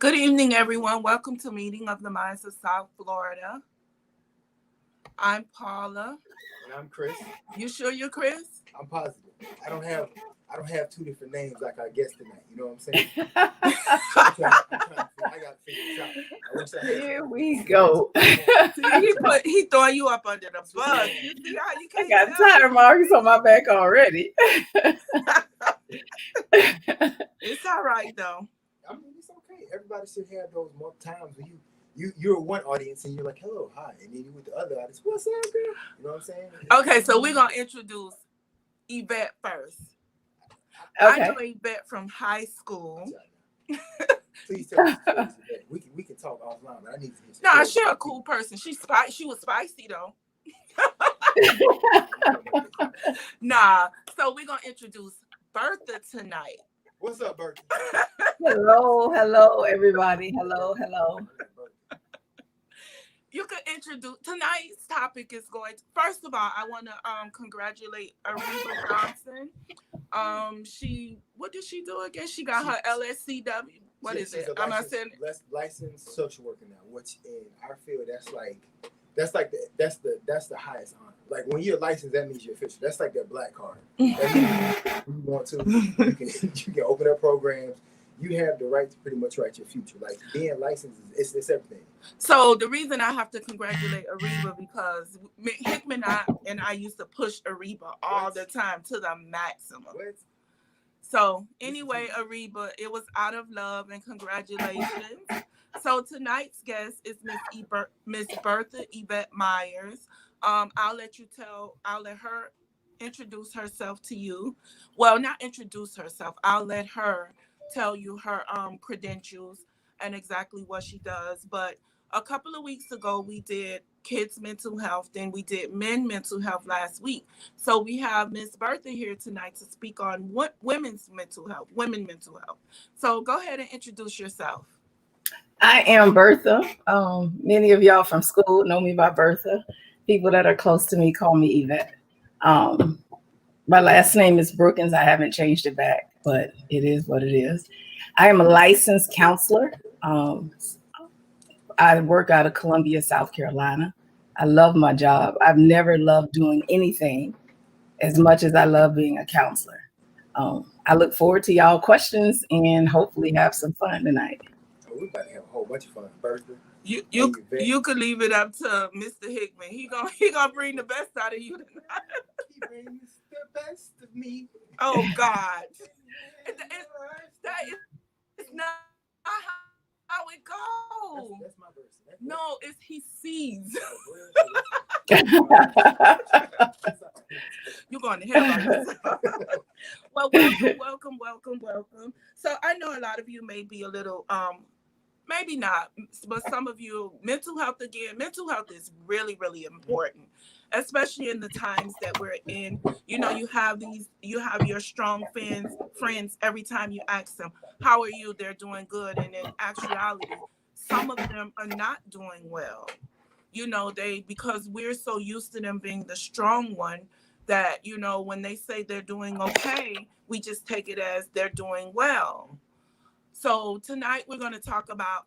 Good evening, everyone. Welcome to Meeting of the Minds of South Florida. I'm Paula. And I'm Chris. You sure you're Chris? I'm positive. I don't have two different names like our guest tonight. You know what I'm saying? I got to figure this out. Here we go. He throwing you up under the bus. You see how you can't I got tire marks on my back already. It's all right though. I mean, it's okay. Everybody should have those more times where you're one audience and you're like, hello, hi, and then you with the other audience, what's up, girl? You know what I'm saying? Okay, so we're gonna introduce Yvette first. Okay. I know Yvette from high school. Please tell us. We can talk offline, but I need to hear. No, she's a cool person. She was spicy though. Nah. So we're gonna introduce Bertha tonight. What's up, Bertha? Hello, everybody. Hello. You could introduce tonight's topic is going to, first of all, I want to congratulate Ariba Johnson. What did she do again? She got her LSCW. What is it? I'm not saying licensed social worker now, which in our field that's the highest honor. Like when you're licensed, that means you're official. That's like that black card. That means you want to, you can open up programs. You have the right to pretty much write your future. Like being licensed, it's everything. So the reason I have to congratulate Ariba because Hickman and I used to push Ariba all the time to the maximum. What? So anyway, Ariba, it was out of love and congratulations. So tonight's guest is Miss Bertha Yvette Myers. I'll let her introduce herself to you. Well, not introduce herself. I'll let her tell you her credentials and exactly what she does. But a couple of weeks ago, we did kids' mental health, then we did men mental health last week. So we have Miss Bertha here tonight to speak on women's mental health, women mental health. So go ahead and introduce yourself. I am Bertha. Many of y'all from school know me by Bertha. People that are close to me call me Yvette. My last name is Brookins. I haven't changed it back, but it is what it is. I am a licensed counselor. I work out of Columbia, South Carolina. I love my job. I've never loved doing anything as much as I love being a counselor. I look forward to y'all questions and hopefully have some fun tonight. We're about to have a whole bunch of fun, Bertha. You could leave it up to Mr. Hickman. He gonna bring the best out of you tonight. He brings the best of me. Oh God, it's not how it goes. That's my verse. No, it's he sees. You're going to hell. Well, welcome. So I know a lot of you may be a little maybe not, but some of you, mental health is really, really important, especially in the times that we're in. You know, you have your strong friends every time you ask them, how are you? They're doing good. And in actuality, some of them are not doing well. You know, because we're so used to them being the strong one that, you know, when they say they're doing okay, we just take it as they're doing well. So tonight we're going to talk about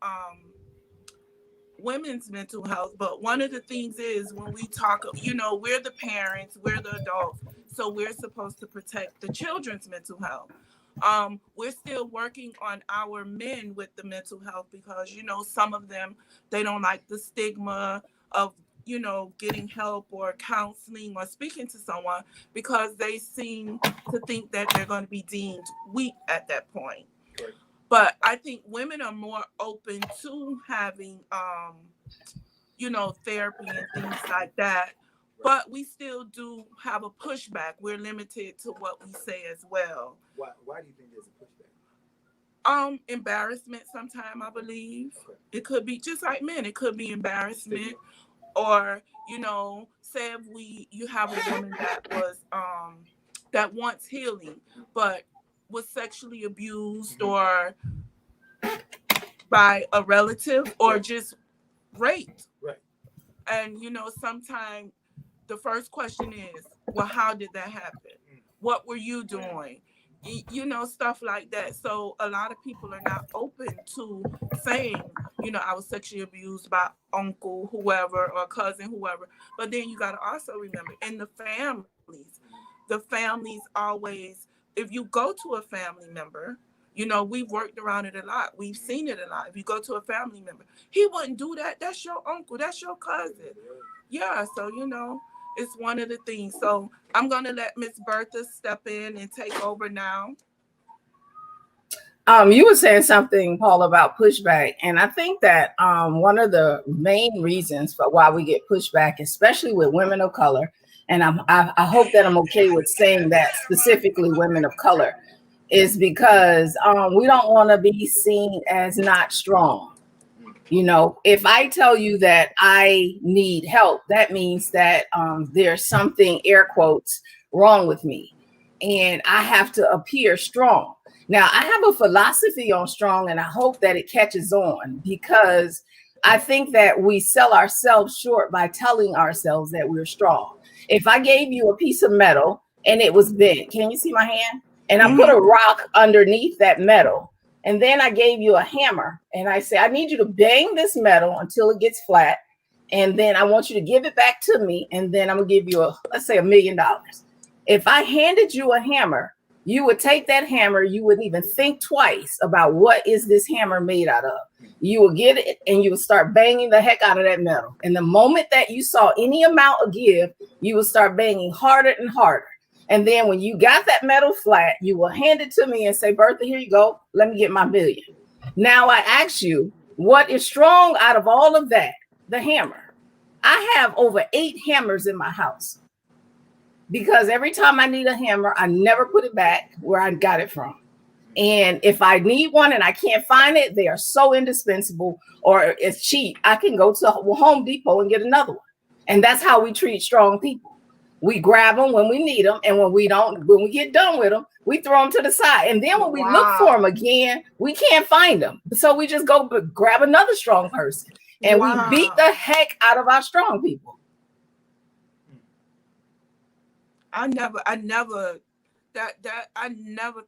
women's mental health. But one of the things is when we talk, you know, we're the parents, we're the adults, so we're supposed to protect the children's mental health. We're still working on our men with the mental health because, you know, some of them, they don't like the stigma of, you know, getting help or counseling or speaking to someone because they seem to think that they're going to be deemed weak at that point. Right. But I think women are more open to having, you know, therapy and things like that. But we still do have a pushback. We're limited to what we say as well. Why do you think there's a pushback? Embarrassment sometimes, I believe. Okay. It could be just like men. It could be embarrassment. Or, you know, say if you have a woman that was that wants healing, but was sexually abused or by a relative or just raped. Right. And, you know, sometimes the first question is, well, how did that happen? What were you doing? you know, stuff like that. So a lot of people are not open to saying, you know, I was sexually abused by uncle, whoever, or cousin, whoever. But then you got to also remember, in the families always, if you go to a family member, you know, we've worked around it a lot. We've seen it a lot. If you go to a family member, he wouldn't do that. That's your uncle. That's your cousin. Yeah. So, you know, it's one of the things. So I'm going to let Miss Bertha step in and take over now. You were saying something, Paul, about pushback. And I think that one of the main reasons for why we get pushback, especially with women of color, and I hope that I'm okay with saying that specifically women of color, is because we don't want to be seen as not strong. You know, if I tell you that I need help, that means that there's something, air quotes, wrong with me. And I have to appear strong. Now, I have a philosophy on strong, and I hope that it catches on, because I think that we sell ourselves short by telling ourselves that we're strong. If I gave you a piece of metal and it was bent, can you see my hand? And I put a rock underneath that metal, and then I gave you a hammer, and I say, I need you to bang this metal until it gets flat, and then I want you to give it back to me, and then I'm gonna give you let's say $1 million. If I handed you a hammer, you would take that hammer, you wouldn't even think twice about what is this hammer made out of. You would get it and you would start banging the heck out of that metal. And the moment that you saw any amount of give, you would start banging harder and harder. And then when you got that metal flat, you will hand it to me and say, Bertha, here you go. Let me get my $1 million. Now I ask you, what is strong out of all of that? The hammer. I have over 8 hammers in my house, because every time I need a hammer, I never put it back where I got it from. And if I need one and I can't find it, they are so indispensable, or it's cheap, I can go to Home Depot and get another one. And that's how we treat strong people. We grab them when we need them, and when we get done with them, we throw them to the side. And then when we look for them again, we can't find them. So we just go grab another strong person, and we beat the heck out of our strong people. I never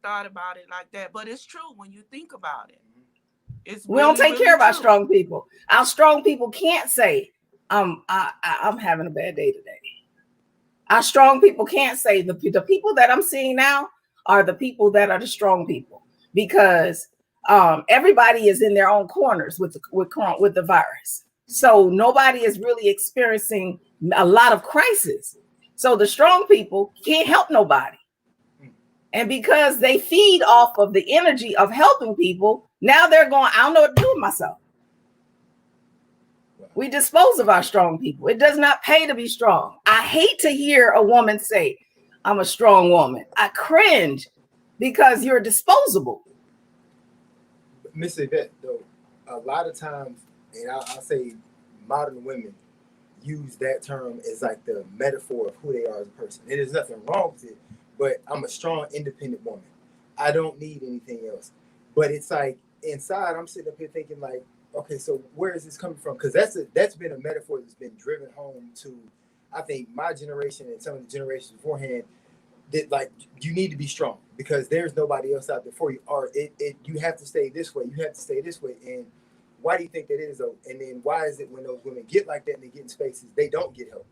thought about it like that, but it's true when you think about it. We don't take care of our strong people. Our strong people can't say, I'm having a bad day today. Our strong people can't say, the people that I'm seeing now are the people that are the strong people, because everybody is in their own corners with the virus. So nobody is really experiencing a lot of crisis. So the strong people can't help nobody. And because they feed off of the energy of helping people, now they're going, I don't know what to do with myself. We dispose of our strong people. It does not pay to be strong. I hate to hear a woman say, I'm a strong woman. I cringe, because you're disposable. Miss Yvette, though, a lot of times, and I'll say modern women use that term as like the metaphor of who they are as a person. And there's nothing wrong with it, but I'm a strong, independent woman. I don't need anything else. But it's like inside, I'm sitting up here thinking like, okay, so where is this coming from? Because that's been a metaphor that's been driven home to, I think, my generation and some of the generations beforehand. That like, you need to be strong because there's nobody else out there for you. Or you have to stay this way. You have to stay this way. And why do you think that is though? And then why is it when those women get like that and they get in spaces, they don't get help?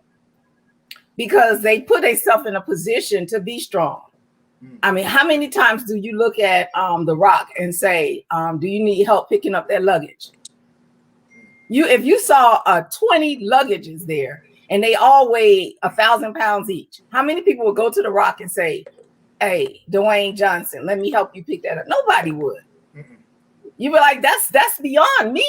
Because they put themselves in a position to be strong. I mean, how many times do you look at The Rock and say, do you need help picking up that luggage? If you saw 20 luggages there and they all weigh 1,000 pounds each, how many people would go to The Rock and say, hey, Dwayne Johnson, let me help you pick that up? Nobody would. You be like, that's beyond me.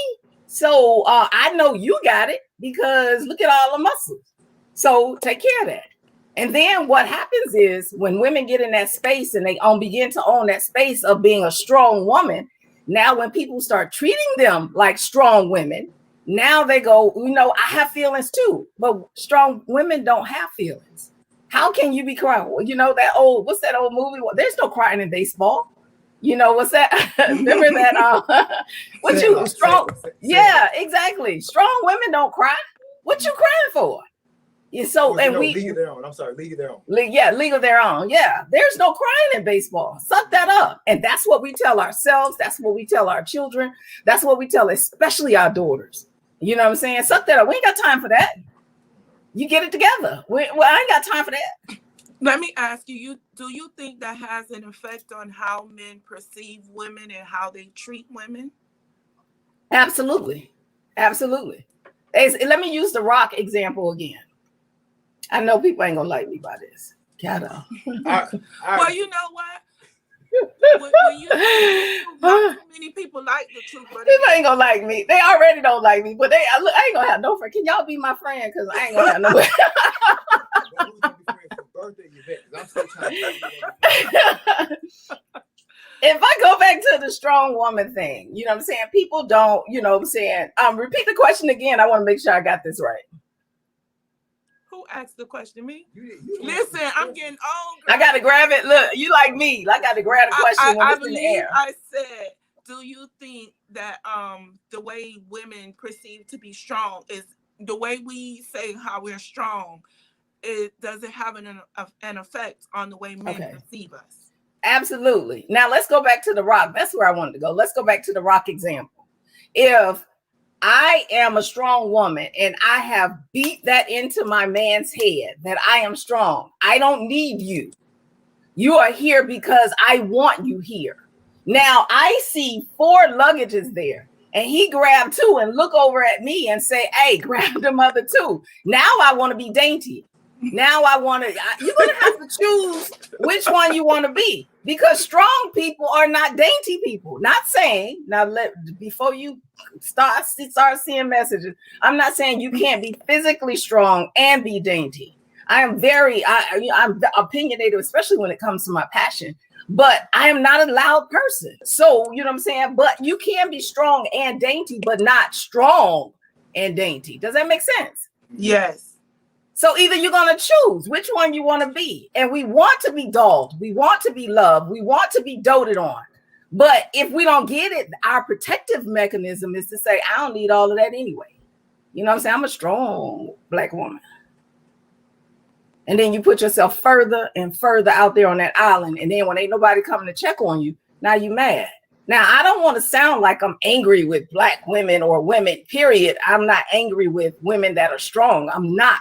So I know you got it because look at all the muscles. So take care of that. And then what happens is when women get in that space and they begin to own that space of being a strong woman, now when people start treating them like strong women, now they go, I have feelings too, but strong women don't have feelings. How can you be crying? What's that old movie? There's no crying in baseball. What's that? Remember that? Strong? Yeah, exactly. Strong women don't cry. What you crying for? So, and League of Their Own. I'm sorry, League of Their Own. Yeah, League of Their Own. Yeah, there's no crying in baseball. Suck that up. And that's what we tell ourselves. That's what we tell our children. That's what we tell, especially our daughters. You know what I'm saying? Suck that up. We ain't got time for that. You get it together. I ain't got time for that. Let me ask you, do you think that has an effect on how men perceive women and how they treat women? Absolutely. Absolutely. Let me use the Rock example again. I know people ain't gonna like me by this. Gotta. Well, you know what? When not too many people like the truth, but people ain't gonna like me. They already don't like me, but I ain't gonna have no friend. Can y'all be my friend? Because I ain't gonna have no. If I go back to the strong woman thing, you know what I'm saying? People don't, you know what I'm saying? Repeat the question again. I want to make sure I got this right. Who asked the question? Me? Listen, I'm getting old. I got to grab it. Look, you like me. I got to grab the question when it's in the air. I said, do you think that the way women perceive to be strong is the way we say how we're strong? Does it have an effect on the way men perceive us? Absolutely. Now let's go back to the Rock. That's where I wanted to go. Let's go back to the Rock example. If I am a strong woman and I have beat that into my man's head that I am strong, I don't need you. You are here because I want you here. Now I see 4 luggages there and he grabbed 2 and look over at me and say, hey, grab them other 2. Now I want to be dainty. Now I want to, you're going to have to choose which one you want to be, because strong people are not dainty people. Not saying, before you start seeing messages, I'm not saying you can't be physically strong and be dainty. I am I'm opinionated, especially when it comes to my passion, but I am not a loud person. So, you know what I'm saying? But you can be strong and dainty, but not strong and dainty. Does that make sense? Yes. So either you're going to choose which one you want to be. And we want to be dolled. We want to be loved. We want to be doted on. But if we don't get it, our protective mechanism is to say, I don't need all of that anyway. You know what I'm saying? I'm a strong Black woman. And then you put yourself further and further out there on that island. And then when ain't nobody coming to check on you, now you mad. Now, I don't want to sound like I'm angry with Black women or women, period. I'm not angry with women that are strong. I'm not.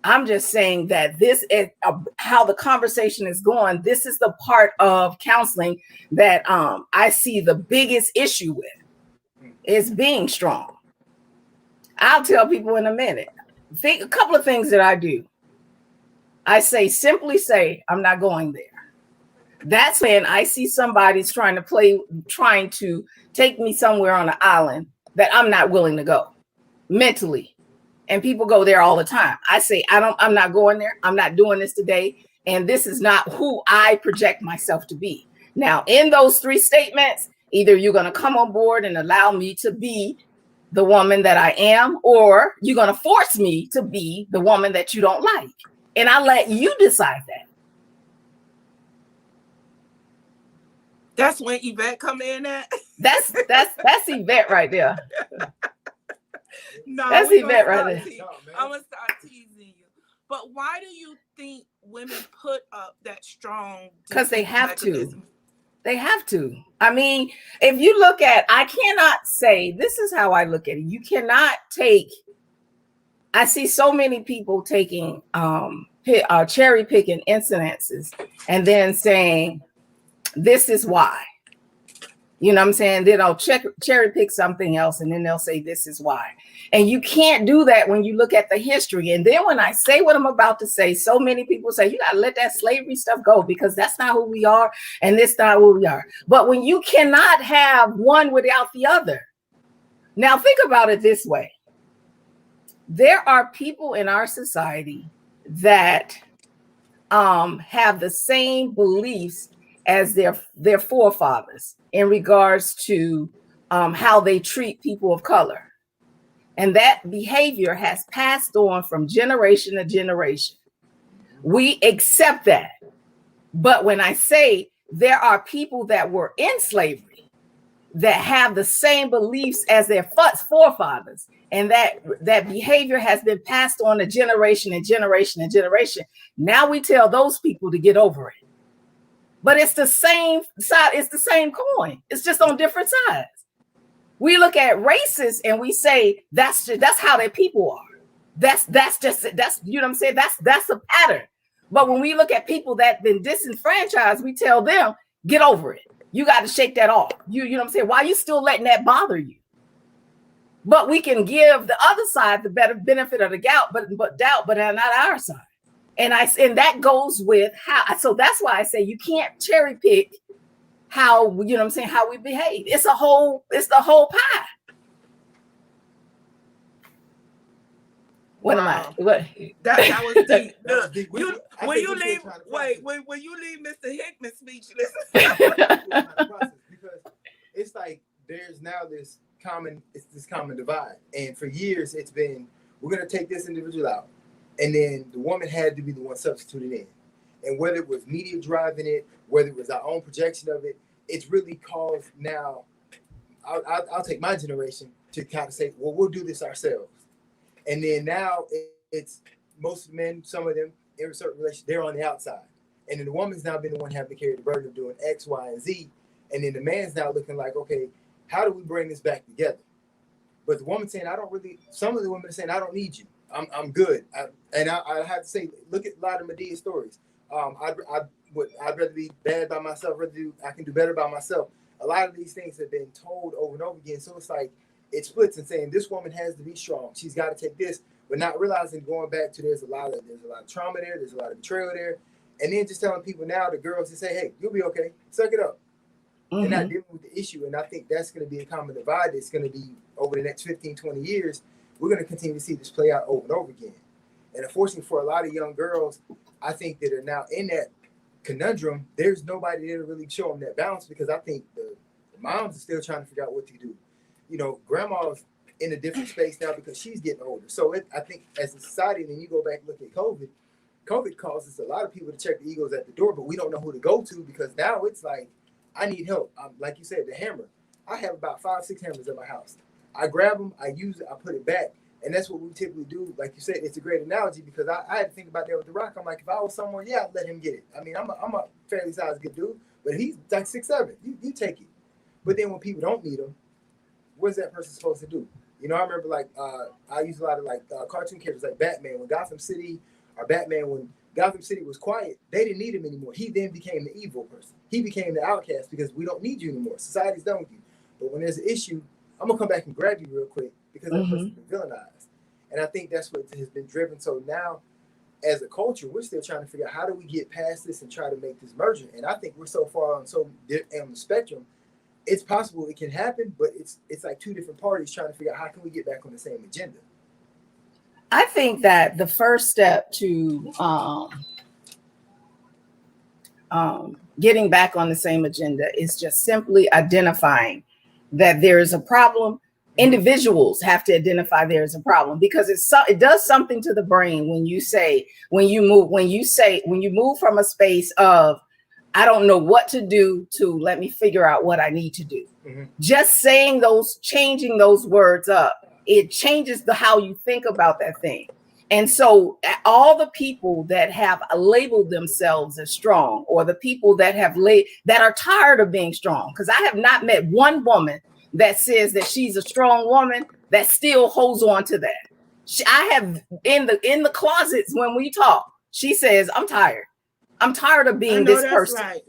I'm just saying that this is how the conversation is going. This is the part of counseling that I see the biggest issue with, is being strong. I'll tell people in a minute. Think a couple of things that I do. I simply say, I'm not going there. That's when I see somebody's trying to take me somewhere on an island that I'm not willing to go mentally. And people go there all the time. I say, I'm not going there. I'm not doing this today. And this is not who I project myself to be. Now, in those 3 statements, either you're going to come on board and allow me to be the woman that I am, or you're going to force me to be the woman that you don't like. And I let you decide that. That's when Yvette come in at. That's Yvette right there. No, that's Yvette right there. I'm gonna start teasing you. But why do you think women put up that strong? Because they have to. They have to. I mean, if you look at, I cannot say, this is how I look at it. You cannot take. I see so many people taking cherry picking incidences and then saying, this is why. You know what I'm saying? Then I'll cherry pick something else and then they'll say, this is why. And you can't do that when you look at the history. And then when I say what I'm about to say, so many people say, you got to let that slavery stuff go because that's not who we are. And this not who we are. But when you cannot have one without the other. Now think about it this way. There are people in our society that have the same beliefs as their forefathers in regards to how they treat people of color. And that behavior has passed on from generation to generation. We accept that. But when I say there are people that were in slavery that have the same beliefs as their forefathers, and that behavior has been passed on to generation and generation and generation. Now we tell those people to get over it. But it's the same side, it's the same coin. It's just on different sides. We look at races and we say that's how their people are. That's you know what I'm saying? That's a pattern. But when we look at people that been disenfranchised, we tell them, get over it. You got to shake that off. You know what I'm saying? Why are you still letting that bother you? But we can give the other side the better benefit of the doubt, but not our side. And that goes with how. So that's why I say you can't cherry pick how, you know what I'm saying, how we behave. It's the whole pie. What am I? What? That was deep. That was deep. When you leave Mr. Hickman speechless. Because it's like there's now this common divide, and for years it's been, we're gonna take this individual out, and then the woman had to be the one substituted in, and whether it was media driving it, whether it was our own projection of it, it's really caused now. I'll take my generation to kind of say, well, we'll do this ourselves. And then now it's most men, some of them in a certain relation, they're on the outside. And then the woman's now been the one having to carry the burden of doing X, Y, and Z. And then the man's now looking like, okay, how do we bring this back together? But the woman's saying, some of the women are saying, I don't need you. I'm good. I have to say, look at a lot of Medea's stories. I'd rather be bad by myself, I can do better by myself. A lot of these things have been told over and over again. So it's like, it splits and saying this woman has to be strong. She's got to take this, but not realizing going back to there's a lot of trauma there. There's a lot of betrayal there. And then just telling people now, the girls, to say, hey, you'll be okay. Suck it up. Mm-hmm. And not dealing with the issue. And I think that's going to be a common divide. It's going to be over the next 15, 20 years. We're going to continue to see this play out over and over again. And unfortunately for a lot of young girls, I think that are now in that conundrum, there's nobody there to really show them that balance, because I think the moms are still trying to figure out what to do. You know, grandma's in a different space now because she's getting older. So I think as a society, and then you go back and look at COVID causes a lot of people to check the egos at the door, but we don't know who to go to, because now it's like, I need help. Like you said, the hammer. I have about 5-6 hammers in my house. I grab them, I use it, I put it back. And that's what we typically do. Like you said, it's a great analogy, because I had to think about that with the rock. I'm like, if I was somewhere, yeah, I'd let him get it. I mean, I'm a fairly sized good dude, but he's like 6'7". You take it. But then when people don't need him, what's that person supposed to do? You know, I remember I use a lot of cartoon characters like Batman. When Gotham City was quiet, they didn't need him anymore. He then became the evil person. He became the outcast, because we don't need you anymore. Society's done with you. But when there's an issue, I'm gonna come back and grab you real quick, because that person's been villainized. And I think that's what has been driven. So now, as a culture, we're still trying to figure out how do we get past this and try to make this merger. And I think we're so far on the spectrum. It's possible it can happen, but it's like two different parties trying to figure out how can we get back on the same agenda. I think that the first step to getting back on the same agenda is just simply identifying that there is a problem. Individuals have to identify there is a problem, because it does something to the brain when you move from a space of I don't know what to do to let me figure out what I need to do. Mm-hmm. Just changing those words up, it changes how you think about that thing. And so all the people that have labeled themselves as strong, or the people that that are tired of being strong, because I have not met one woman that says that she's a strong woman that still holds on to that. I have in the closets when we talk, she says, I'm tired of being this person. Right.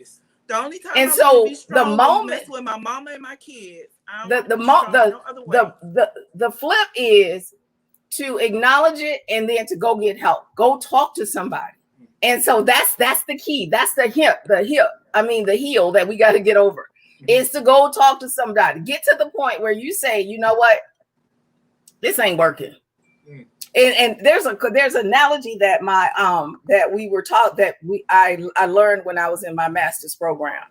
The only time and so the moment with my mama and my kids, the flip is to acknowledge it and then to go get help. Go talk to somebody. And so that's the key. That's the heel that we got to get over. Is to go talk to somebody. Get to the point where you say, you know what, this ain't working. And there's an analogy that I learned when I was in my master's program.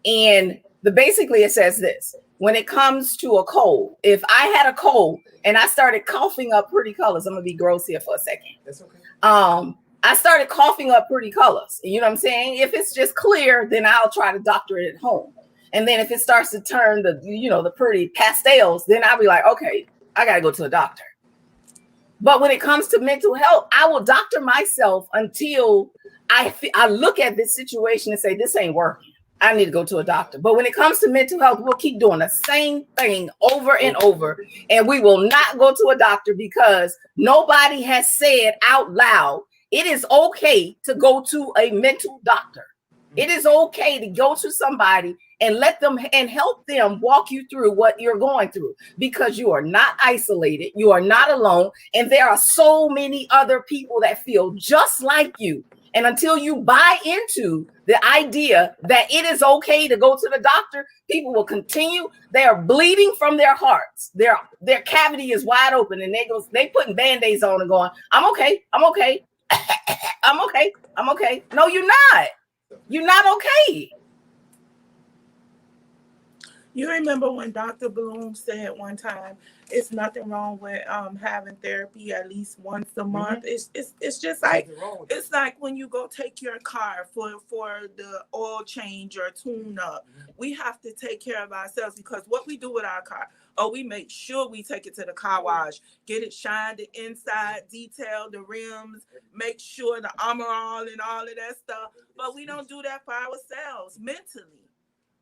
And basically it says this: when it comes to a cold, if I had a cold and I started coughing up pretty colors, I'm gonna be gross here for a second. That's okay. I started coughing up pretty colors. You know what I'm saying? If it's just clear, then I'll try to doctor it at home. And then if it starts to turn the pretty pastels, then I'll be like, okay, I got to go to a doctor. But when it comes to mental health, I will doctor myself until I look at this situation and say, this ain't working. I need to go to a doctor. But when it comes to mental health, we'll keep doing the same thing over and over. And we will not go to a doctor because nobody has said out loud, it is okay to go to a mental doctor. It is okay to go to somebody and let them and help them walk you through what you're going through, because you are not isolated. You are not alone. And there are so many other people that feel just like you. And until you buy into the idea that it is okay to go to the doctor, people will continue. They are bleeding from their hearts. Their cavity is wide open, and they putting Band-Aids on and going, I'm okay. I'm okay. I'm okay. I'm okay. No, you're not. You're not okay. You remember when Dr. Bloom said one time, it's nothing wrong with having therapy at least once a month. It's just like, it's like when you go take your car for the oil change or tune up. We have to take care of ourselves, because what we do with our car, we make sure we take it to the car wash, get it shined the inside, detail the rims, make sure the armor all and all of that stuff. But we don't do that for ourselves mentally.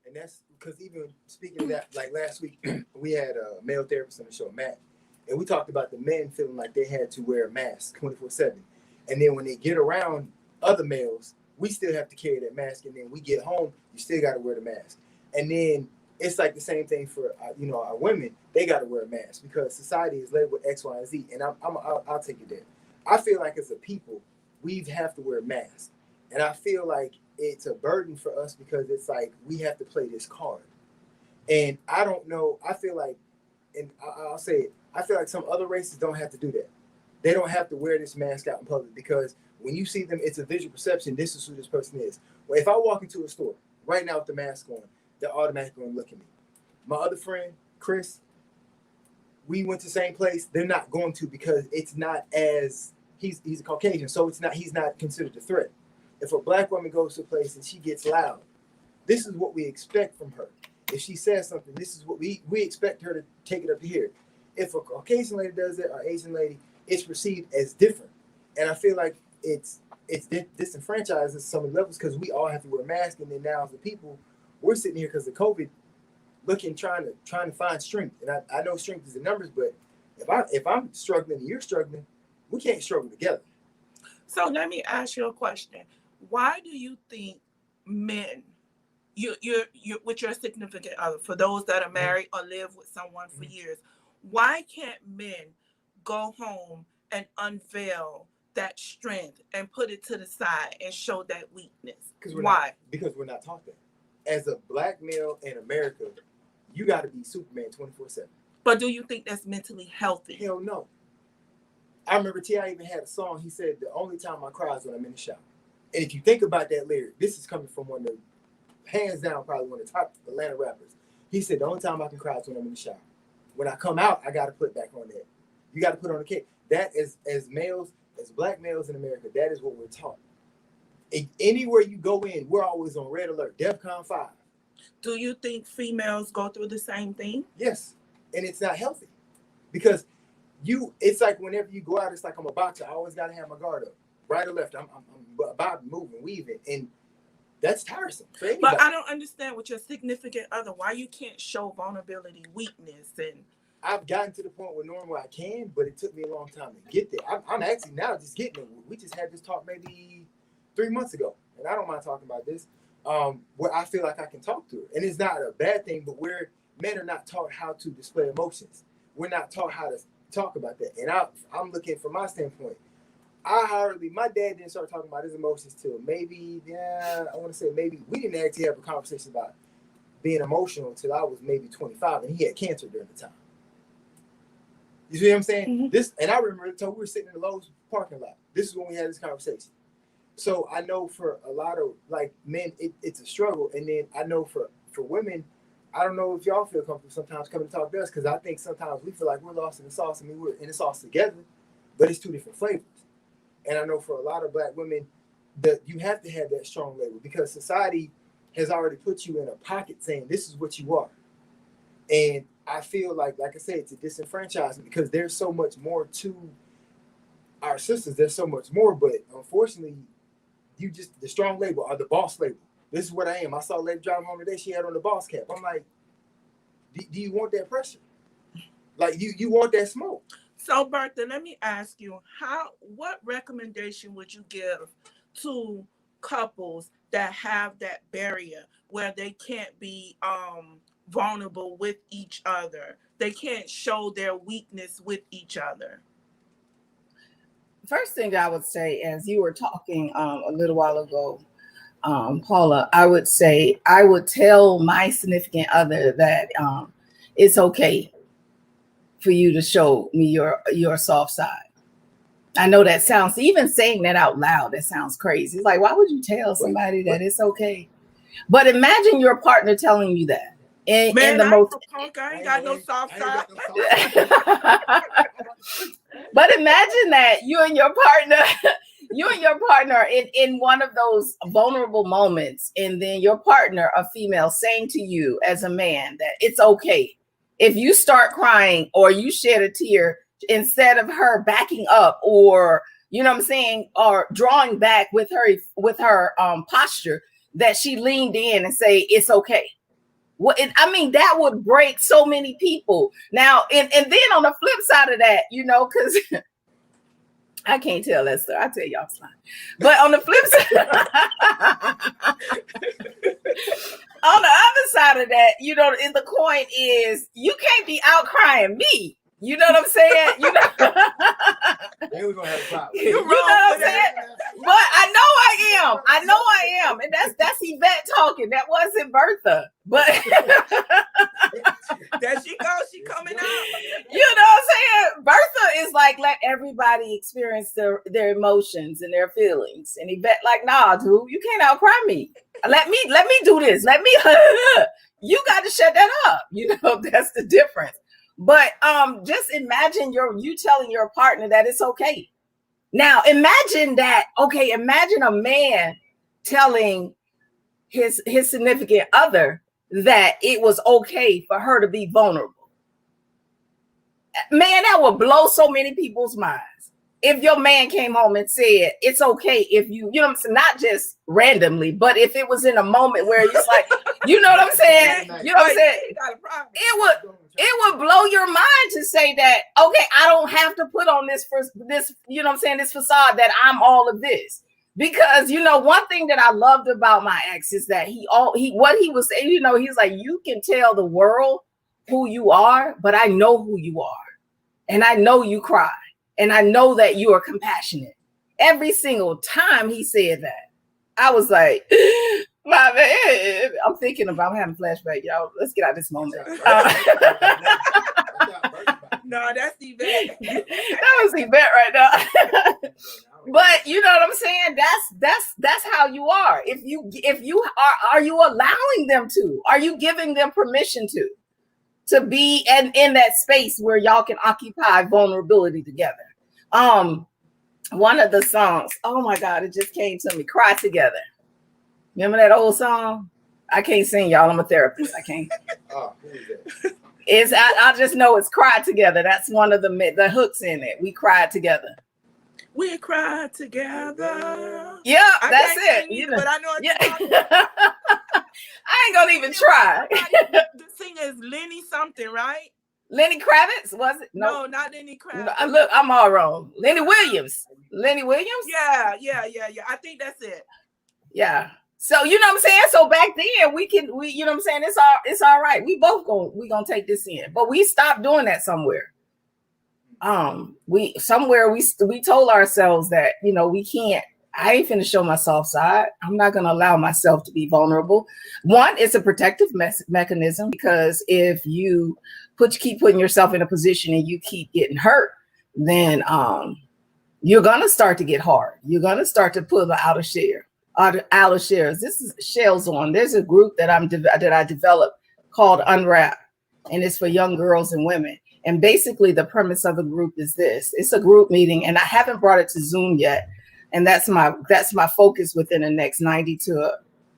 And that's because, even speaking of that, like last week, we had a male therapist on the show, Matt, and we talked about the men feeling like they had to wear a mask 24/7. And then when they get around other males, we still have to carry that mask. And then we get home, you still got to wear the mask. And then it's like the same thing for, our women. They got to wear a mask because society is labeled X, Y, and Z. And I'll take it there. I feel like as a people, we have to wear masks. And I feel like it's a burden for us because it's like we have to play this card. And I don't know. I feel like, and I'll say it, I feel like some other races don't have to do that. They don't have to wear this mask out in public, because when you see them, it's a visual perception. This is who this person is. Well, if I walk into a store right now with the mask on, they're automatically going to look at me. My other friend, Chris, we went to the same place. They're not going to, because it's not as, he's a Caucasian, so he's not considered a threat. If a black woman goes to a place and she gets loud, this is what we expect from her. If she says something, this is what we expect her to take it up to here. If a Caucasian lady does it, or Asian lady, it's perceived as different. And I feel like it's disenfranchised at some levels, because we all have to wear masks. And then now, as the people, we're sitting here because of COVID, looking, trying to find strength. And I know strength is in numbers, but if I'm struggling and you're struggling, we can't struggle together. So let me ask you a question. Why do you think men, you're with your significant other, for those that are married or live with someone for years, why can't men go home and unveil that strength and put it to the side and show that weakness? Why? Because we're not taught that. As a black male in America, you got to be Superman 24/7. But do you think that's mentally healthy? Hell no. I remember T.I. even had a song. He said, the only time I cry is when I'm in the shower. And if you think about that lyric, this is coming from one of the, hands down, probably one of the top Atlanta rappers. He said, the only time I can cry is when I'm in the shower. When I come out, I got to put back on that. You got to put on the cape. That is, as males, as black males in America, that is what we're taught. Anywhere you go in, we're always on red alert, DEFCON 5. Do you think females go through the same thing? Yes. And it's not healthy. Because it's like whenever you go out, it's like I'm a boxer. I always got to have my guard up. Right or left, I'm about moving, weaving. And that's tiresome for anybody. But I don't understand with your significant other, why you can't show vulnerability, weakness. And I've gotten to the point where normally I can, but it took me a long time to get there. I'm actually now just getting it. We just had this talk maybe 3 months ago, and I don't mind talking about this, where I feel like I can talk to her. And it's not a bad thing, but where men are not taught how to display emotions. We're not taught how to talk about that. And I'm looking from my standpoint. My dad didn't start talking about his emotions till maybe, I want to say maybe, we didn't actually have a conversation about being emotional until I was maybe 25, and he had cancer during the time. You see what I'm saying? Mm-hmm. And I remember we were sitting in the Lowe's parking lot. This is when we had this conversation. So I know for a lot of like men, it's a struggle. And then I know for women, I don't know if y'all feel comfortable sometimes coming to talk to us, because I think sometimes we feel like we're lost in the sauce. I mean, we're in the sauce together, but it's two different flavors. And I know for a lot of black women that you have to have that strong label, because society has already put you in a pocket saying this is what you are. And I feel like I said, it's a disenfranchisement because there's so much more to our sisters. There's so much more, but unfortunately, you just the strong label or the boss label. This is what I am. I saw a lady driving home today. She had on the boss cap. I'm like, do you want that pressure? Like you want that smoke? So Bertha, let me ask you, what recommendation would you give to couples that have that barrier where they can't be vulnerable with each other? They can't show their weakness with each other. First thing I would say, as you were talking a little while ago, Paula, I would say I would tell my significant other that it's okay for you to show me your soft side. I know that sounds, even saying that out loud, that sounds crazy. It's like, why would you tell somebody that it's okay? But imagine your partner telling you that. Man, I ain't got no soft side. But imagine that you and your partner in one of those vulnerable moments, and then your partner, a female, saying to you as a man that it's okay if you start crying or you shed a tear, instead of her backing up or, you know what I'm saying, or drawing back with her posture, that she leaned in and say, it's okay. Well, I mean, that would break so many people. Now, and then on the flip side of that, you know, because I can't tell that story. I'll tell y'all slide. But on the flip side, on the other side of that, you know, the coin is you can't be out crying me. You know what I'm saying? You know, then we're gonna have a problem. You know what I'm saying? But I know I am. And that's Yvette talking. That wasn't Bertha. But there she goes. She coming out. You know what I'm saying? Bertha is like, let everybody experience their emotions and their feelings. And Yvette like, nah, dude, you can't outcry me. Let me do this. You got to shut that up. You know, that's the difference. But just imagine you telling your partner that it's okay. Now imagine that. Okay, imagine a man telling his significant other that it was okay for her to be vulnerable. Man, that would blow so many people's minds. If your man came home and said it's okay if you know what I'm saying, not just randomly, but if it was in a moment where it's like, you know what I'm saying? You know what I'm saying? It would blow your mind to say that, okay, I don't have to put on this, you know what I'm saying, this facade that I'm all of this. Because, you know, one thing that I loved about my ex is that what he was saying, you know, he's like, you can tell the world who you are, but I know who you are. And I know you cry. And I know that you are compassionate. Every single time he said that, I was like, my man, I'm having flashback, y'all. Let's get out of this moment. No, that's Yvette. That was Yvette right now. But you know what I'm saying? That's how you are. If you are you allowing them to? Are you giving them permission to be in that space where y'all can occupy vulnerability together? One of the songs, oh my God, it just came to me, Cry Together. Remember that old song? I can't sing, y'all. I'm a therapist. I can't. Oh, who is that? I just know it's Cry Together. That's one of the hooks in it. We cried together. We cried together. Yeah, that's it. You know, but I know it's I ain't gonna even try. The singer is Lenny something, right? Lenny Kravitz, was it? No, not Lenny Kravitz. No, look, I'm all wrong. Lenny Williams. Lenny Williams? Yeah. I think that's it. Yeah. So you know what I'm saying? So back then we you know what I'm saying? It's all right. We gonna take this in. But we stopped doing that somewhere. We told ourselves that, you know, we can't. I ain't finna show my soft side. I'm not gonna allow myself to be vulnerable. One, it's a protective mechanism, because if you keep putting yourself in a position and you keep getting hurt, then you're gonna start to get hard. You're gonna start to pull the outer shares. This is Shells On. There's a group that I developed called Unwrap, and it's for young girls and women. And basically the premise of the group is this. It's a group meeting, and I haven't brought it to Zoom yet. And that's my focus within the next 90 to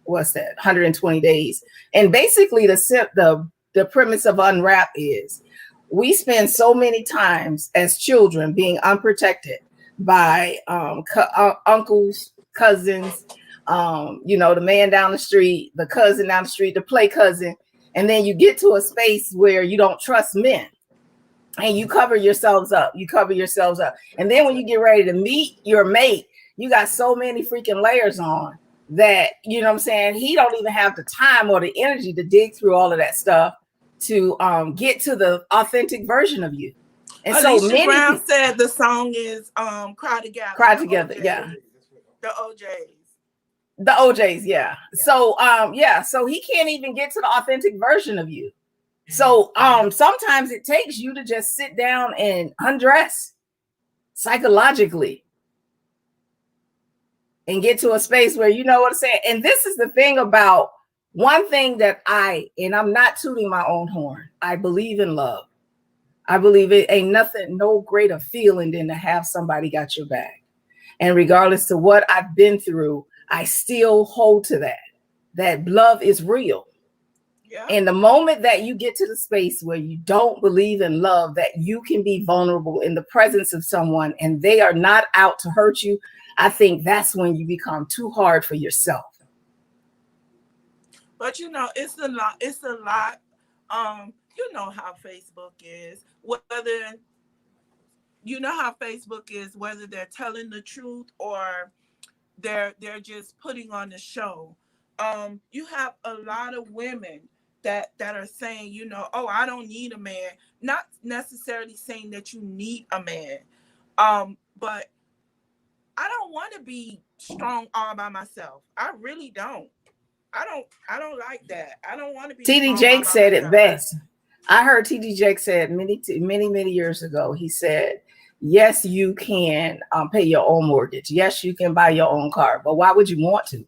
what's that, 120 days. And basically the premise of Unwrap is we spend so many times as children being unprotected by uncles, cousins, the man down the street, the cousin down the street, the play cousin. And then you get to a space where you don't trust men and you cover yourselves up. And then when you get ready to meet your mate, you got so many freaking layers on that, you know what I'm saying? He don't even have the time or the energy to dig through all of that stuff to get to the authentic version of you. And Alicia so many Brown said the song is Cry Together. Cry Together, yeah. The OJs. The OJs, yeah. So so he can't even get to the authentic version of you. So sometimes it takes you to just sit down and undress psychologically and get to a space where you know what I'm saying. And this is the thing about one thing that I'm not tooting my own horn. I believe in love. I believe it ain't nothing, no greater feeling than to have somebody got your back. And regardless of what I've been through, I still hold to that love is real. Yeah. And the moment that you get to the space where you don't believe in love, that you can be vulnerable in the presence of someone and they are not out to hurt you, I think that's when you become too hard for yourself. But it's a lot. You know how Facebook is. Whether they're telling the truth or they're just putting on the show. You have a lot of women that are saying, I don't need a man. Not necessarily saying that you need a man. But I don't want to be strong all by myself. I really don't. I don't like that. I don't want to be. TD Jake said it best. I heard TD Jake said many years ago. He said, yes, you can pay your own mortgage. Yes, you can buy your own car. But why would you want to?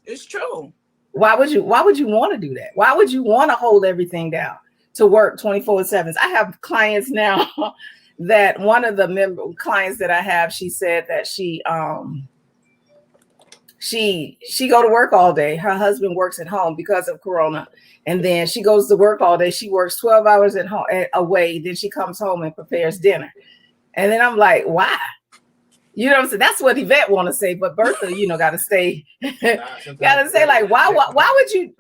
It's true. Why would you want to do that? Why would you want to hold everything down to work 24/7? I have clients now that one of the clients that I have, she said that she go to work all day. Her husband works at home because of Corona. And then she goes to work all day. She works 12 hours at home away. Then she comes home and prepares dinner. And then I'm like, why? You know what I'm saying? That's what Yvette want to say. But Bertha, got to say, like, why would you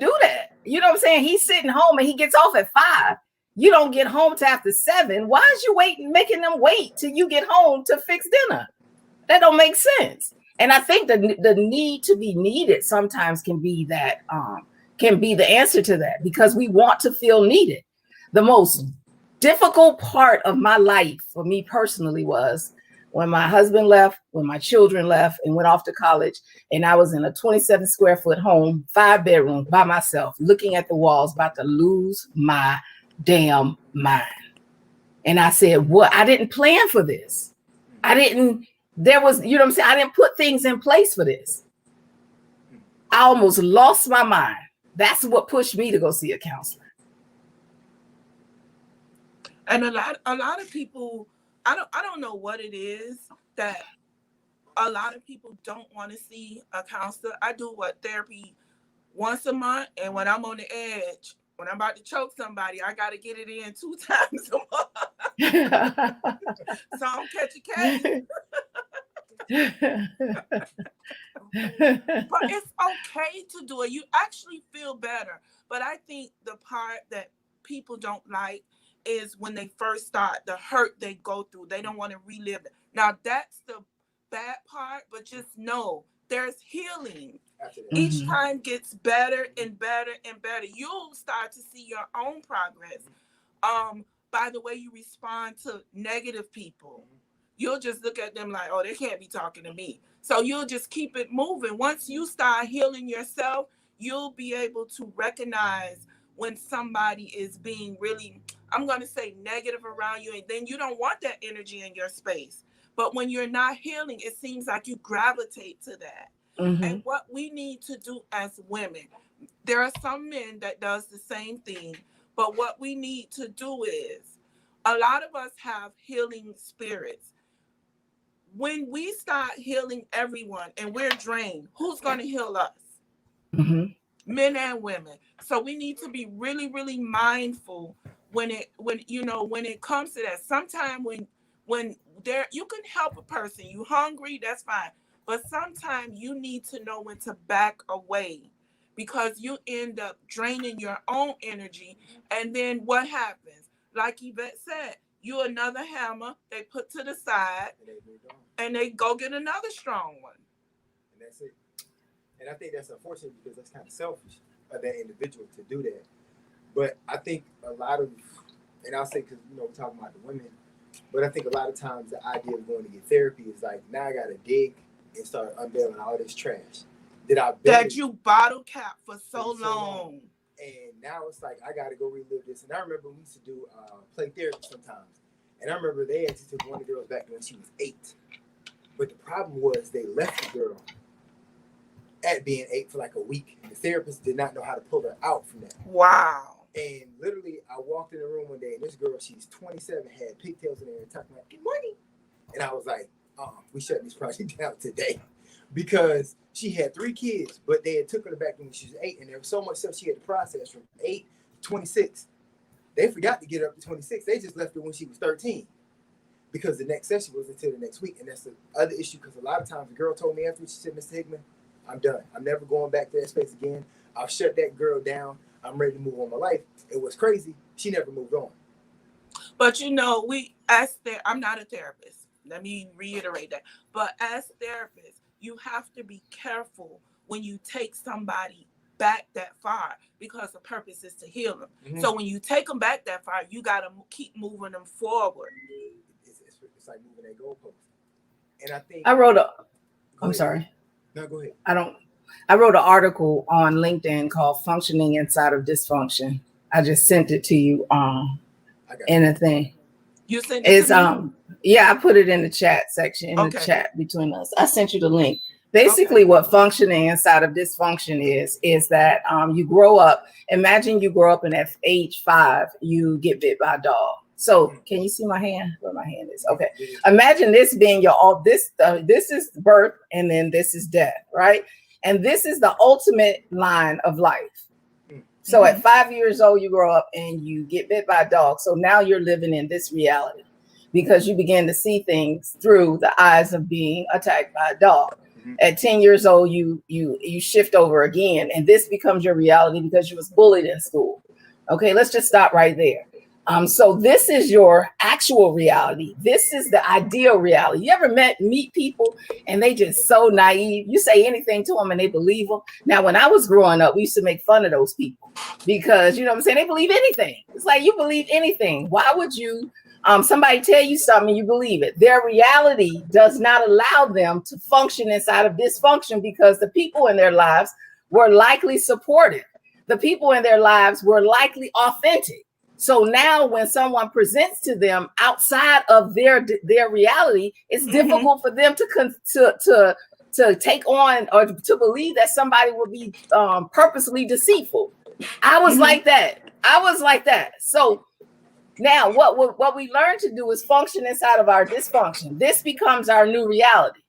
do that? You know what I'm saying? He's sitting home and he gets off at 5. You don't get home till after 7. Why is you making them wait till you get home to fix dinner? That don't make sense. And I think the need to be needed sometimes can be the answer to that, because we want to feel needed. The most difficult part of my life for me personally was when my husband left, when my children left and went off to college, and I was in a 27 square foot home, 5 bedrooms by myself, looking at the walls, about to lose my damn mind. And I said, what? I didn't plan for this. I didn't put things in place for this. I almost lost my mind. That's what pushed me to go see a counselor. And a lot of people, I don't know what it is that a lot of people don't want to see a counselor. I do therapy once a month, and when I'm on the edge, when I'm about to choke somebody, I got to get it in 2 times a month. So I don't catch a case. But it's okay to do it. You actually feel better. But I think the part that people don't like is when they first start, the hurt they go through. They don't want to relive it. Now that's the bad part, but just know there's healing. Mm-hmm. Each time gets better and better and better. You'll start to see your own progress by the way you respond to negative people. You'll just look at them like, oh, they can't be talking to me. So you'll just keep it moving. Once you start healing yourself, you'll be able to recognize when somebody is being really, I'm going to say, negative around you. And then you don't want that energy in your space. But when you're not healing, it seems like you gravitate to that. Mm-hmm. And what we need to do as women, there are some men that does the same thing. But what we need to do is, a lot of us have healing spirits. when we start healing everyone and we're drained, who's going to heal us? Mm-hmm. Men and women. So we need to be really, really mindful when it comes to that. Sometimes when there, you can help a person, you hungry, that's fine. But sometimes you need to know when to back away, because you end up draining your own energy. And then what happens? Like Yvette said, you another hammer they put to the side, and they go get another strong one. And that's it. And I think that's unfortunate, because that's kind of selfish of that individual to do that. But I think a lot of, and I'll say, because we're talking about the women, but I think a lot of times the idea of going to get therapy is like, now I got to dig and start unveiling all this trash that you bottle cap for so long. And now it's like, I got to go relive this. And I remember we used to do play therapy sometimes. And I remember they actually took one of the girls back when she was 8. But the problem was they left the girl at being 8 for like a week. The therapist did not know how to pull her out from that. Wow. And literally, I walked in the room one day, and this girl, she's 27, had pigtails in her and talking like, "Good morning." And I was like, we shut this project down today. Because she had 3 kids, but they had took her back when she was 8, and there was so much stuff she had to process from 8 to 26. They forgot to get her up to 26. They just left her when she was 13. Because the next session was until the next week. And that's the other issue, because a lot of times the girl told me after, she said, "Mr. Hickman, I'm done. I'm never going back to that space again. I'll shut that girl down. I'm ready to move on my life." It was crazy. She never moved on. But I'm not a therapist. Let me reiterate that. But as therapists, you have to be careful when you take somebody back that far, because the purpose is to heal them. Mm-hmm. So when you take them back that far, you got to keep moving them forward. It's like moving that goalpost. And I think I'm sorry. No, go ahead. I wrote an article on LinkedIn called "Functioning Inside of Dysfunction." I just sent it to you in a thing. You sent it to me? Yeah, I put it in the chat section, in the chat between us. I sent you the link. Basically, what functioning inside of dysfunction is that you grow up. Imagine you grow up, and at age 5, you get bit by a dog. So can you see my hand? Where my hand is? Okay. Imagine this being this is birth, and then this is death, right? And this is the ultimate line of life. So at 5 years old, you grow up and you get bit by a dog. So now you're living in this reality, because you begin to see things through the eyes of being attacked by a dog. At 10 years old, you shift over again, and this becomes your reality because you was bullied in school. Okay, let's just stop right there. So this is your actual reality. This is the ideal reality. You ever meet people and they just so naive? You say anything to them and they believe them. Now, when I was growing up, we used to make fun of those people because, you know what I'm saying, they believe anything. It's like, you believe anything. Why would you somebody tell you something, you believe it? Their reality does not allow them to function inside of dysfunction, because the people in their lives were likely supportive. The people in their lives were likely authentic. So now when someone presents to them outside of their reality, it's difficult for them to take on or to believe that somebody will be purposely deceitful. I was like that. So now what we learn to do is function inside of our dysfunction. This becomes our new reality.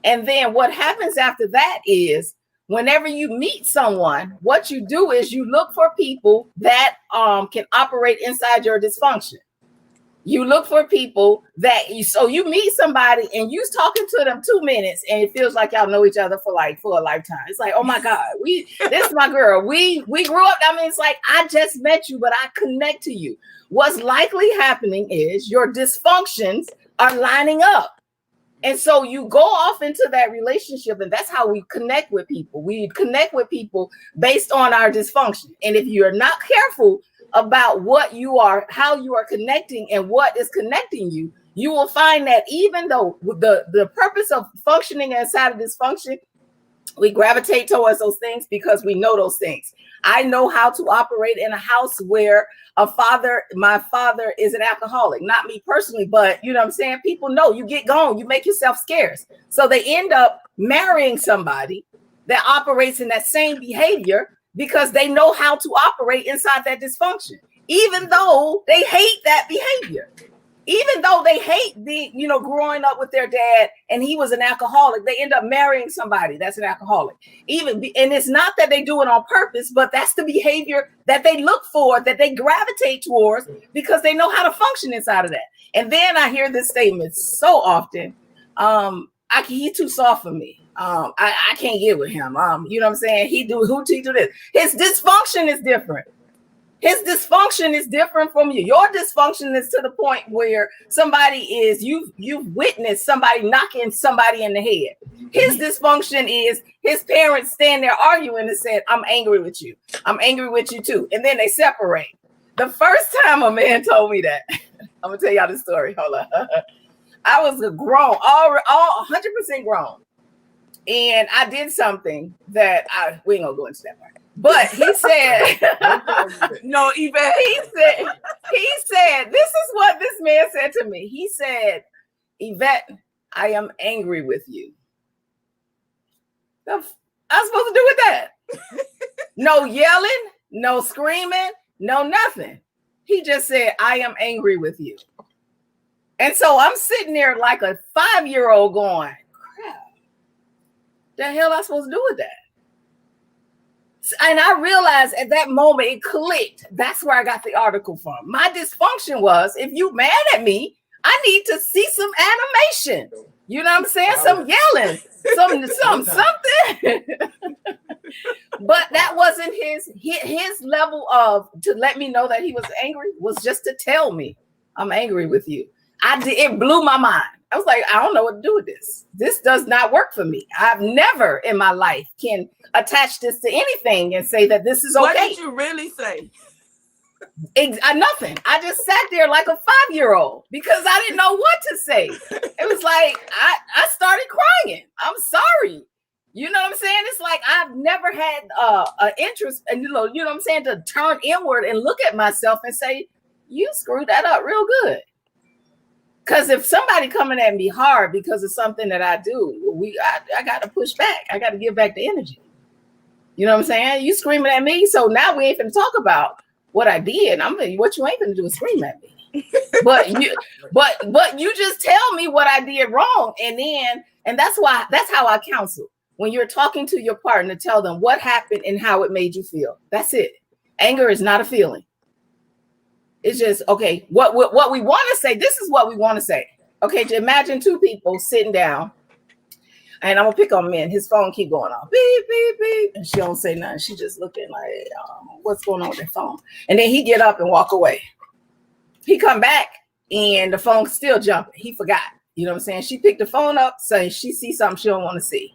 And then what happens after that is, whenever you meet someone, what you do is you look for people that can operate inside your dysfunction. You look for people so you meet somebody and you talking to them 2 minutes and it feels like y'all know each other for a lifetime. It's like, oh my God, this is my girl. We grew up. I mean, it's like, I just met you, but I connect to you. What's likely happening is your dysfunctions are lining up. And so you go off into that relationship, and that's how we connect with people. We connect with people based on our dysfunction. And if you're not careful about how you are connecting and what is connecting you, you will find that even though the purpose of functioning inside of dysfunction, we gravitate towards those things because we know those things. I know how to operate in a house where my father is an alcoholic, not me personally, but you know what I'm saying? People know you get gone, you make yourself scarce. So they end up marrying somebody that operates in that same behavior because they know how to operate inside that dysfunction, even though they hate that behavior. even though they hate growing up with their dad and he was an alcoholic, they end up marrying somebody that's an alcoholic. And it's not that they do it on purpose, but that's the behavior that they look for, that they gravitate towards because they know how to function inside of that. And then I hear this statement so often, he's too soft for me. I can't get with him. You know what I'm saying? He do this. His dysfunction is different. His dysfunction is different from you. Your dysfunction is to the point where you've witnessed somebody knocking somebody in the head. His dysfunction is his parents stand there arguing and said, I'm angry with you. I'm angry with you too. And then they separate. The first time a man told me that, I'm gonna tell y'all the story. Hold on. I was grown, all 100% grown. And I did something that we ain't gonna go into that part. But he said, no, Yvette. He said, this is what this man said to me. He said, Yvette, I am angry with you. What I'm supposed to do with that? No yelling, no screaming, no nothing. He just said, I am angry with you. And so I'm sitting there like a 5-year-old going, crap, the hell am I supposed to do with that? And I realized at that moment it clicked. That's where I got the article from. My dysfunction was, if you mad at me, I need to see some animation. You know what I'm saying? Some yelling, something. But that wasn't his level of to let me know that he was angry was just to tell me I'm angry with you. It blew my mind. I was like, I don't know what to do with this. This does not work for me. I've never in my life can attach this to anything and say that this is okay. What did you really say? Nothing. I just sat there like a 5-year-old because I didn't know what to say. It was like, I started crying. I'm sorry. You know what I'm saying? It's like, I've never had an interest and, you know what I'm saying? To turn inward and look at myself and say, you screwed that up real good. Because if somebody coming at me hard because of something that I do, I got to push back. I got to give back the energy. You know what I'm saying? You screaming at me, so now we ain't finna talk about what I did. What you ain't finna do is scream at me. but you just tell me what I did wrong, and that's how I counsel. When you're talking to your partner, tell them what happened and how it made you feel. That's it. Anger is not a feeling. It's just, okay, what we want to say, this is what we want to say. Okay, to imagine two people sitting down, and I'm going to pick on men. His phone keep going off, beep, beep, beep, and she don't say nothing. She just looking like, what's going on with their phone? And then he get up and walk away. He come back, and the phone's still jumping. He forgot. You know what I'm saying? She picked the phone up, so she see something she don't want to see.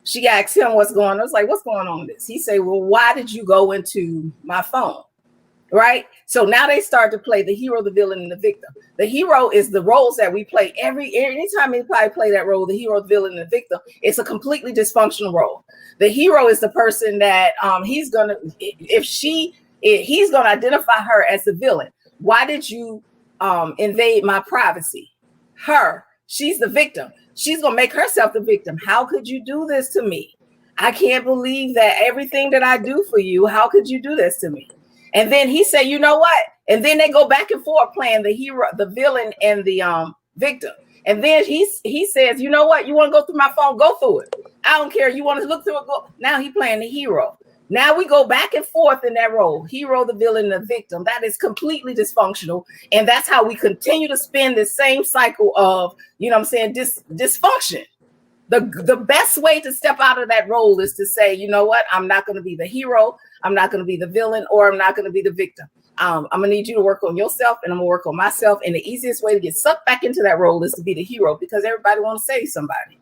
She asked him what's going on. I was like, what's going on with this? He say, well, why did you go into my phone? Right? So now they start to play the hero, the villain, and the victim. The hero is the roles that we play anytime anybody play that role, the hero, the villain, and the victim. It's a completely dysfunctional role. The hero is the person that he's gonna identify her as the villain. Why did you invade my privacy? She's the victim. She's gonna make herself the victim. How could you do this to me? I can't believe that everything that I do for you, how could you do this to me? And then he said, you know what? And then they go back and forth playing the hero, the villain, and the victim. And then he says, you know what? You want to go through my phone? Go through it. I don't care. You want to look through it? Go. Now he playing the hero. Now we go back and forth in that role. Hero, the villain, and the victim. That is completely dysfunctional. And that's how we continue to spin this same cycle of, you know what I'm saying, dysfunction. The best way to step out of that role is to say, you know what? I'm not going to be the hero. I'm not going to be the villain, or I'm not going to be the victim. I'm going to need you to work on yourself, and I'm going to work on myself. And the easiest way to get sucked back into that role is to be the hero, because everybody wants to save somebody.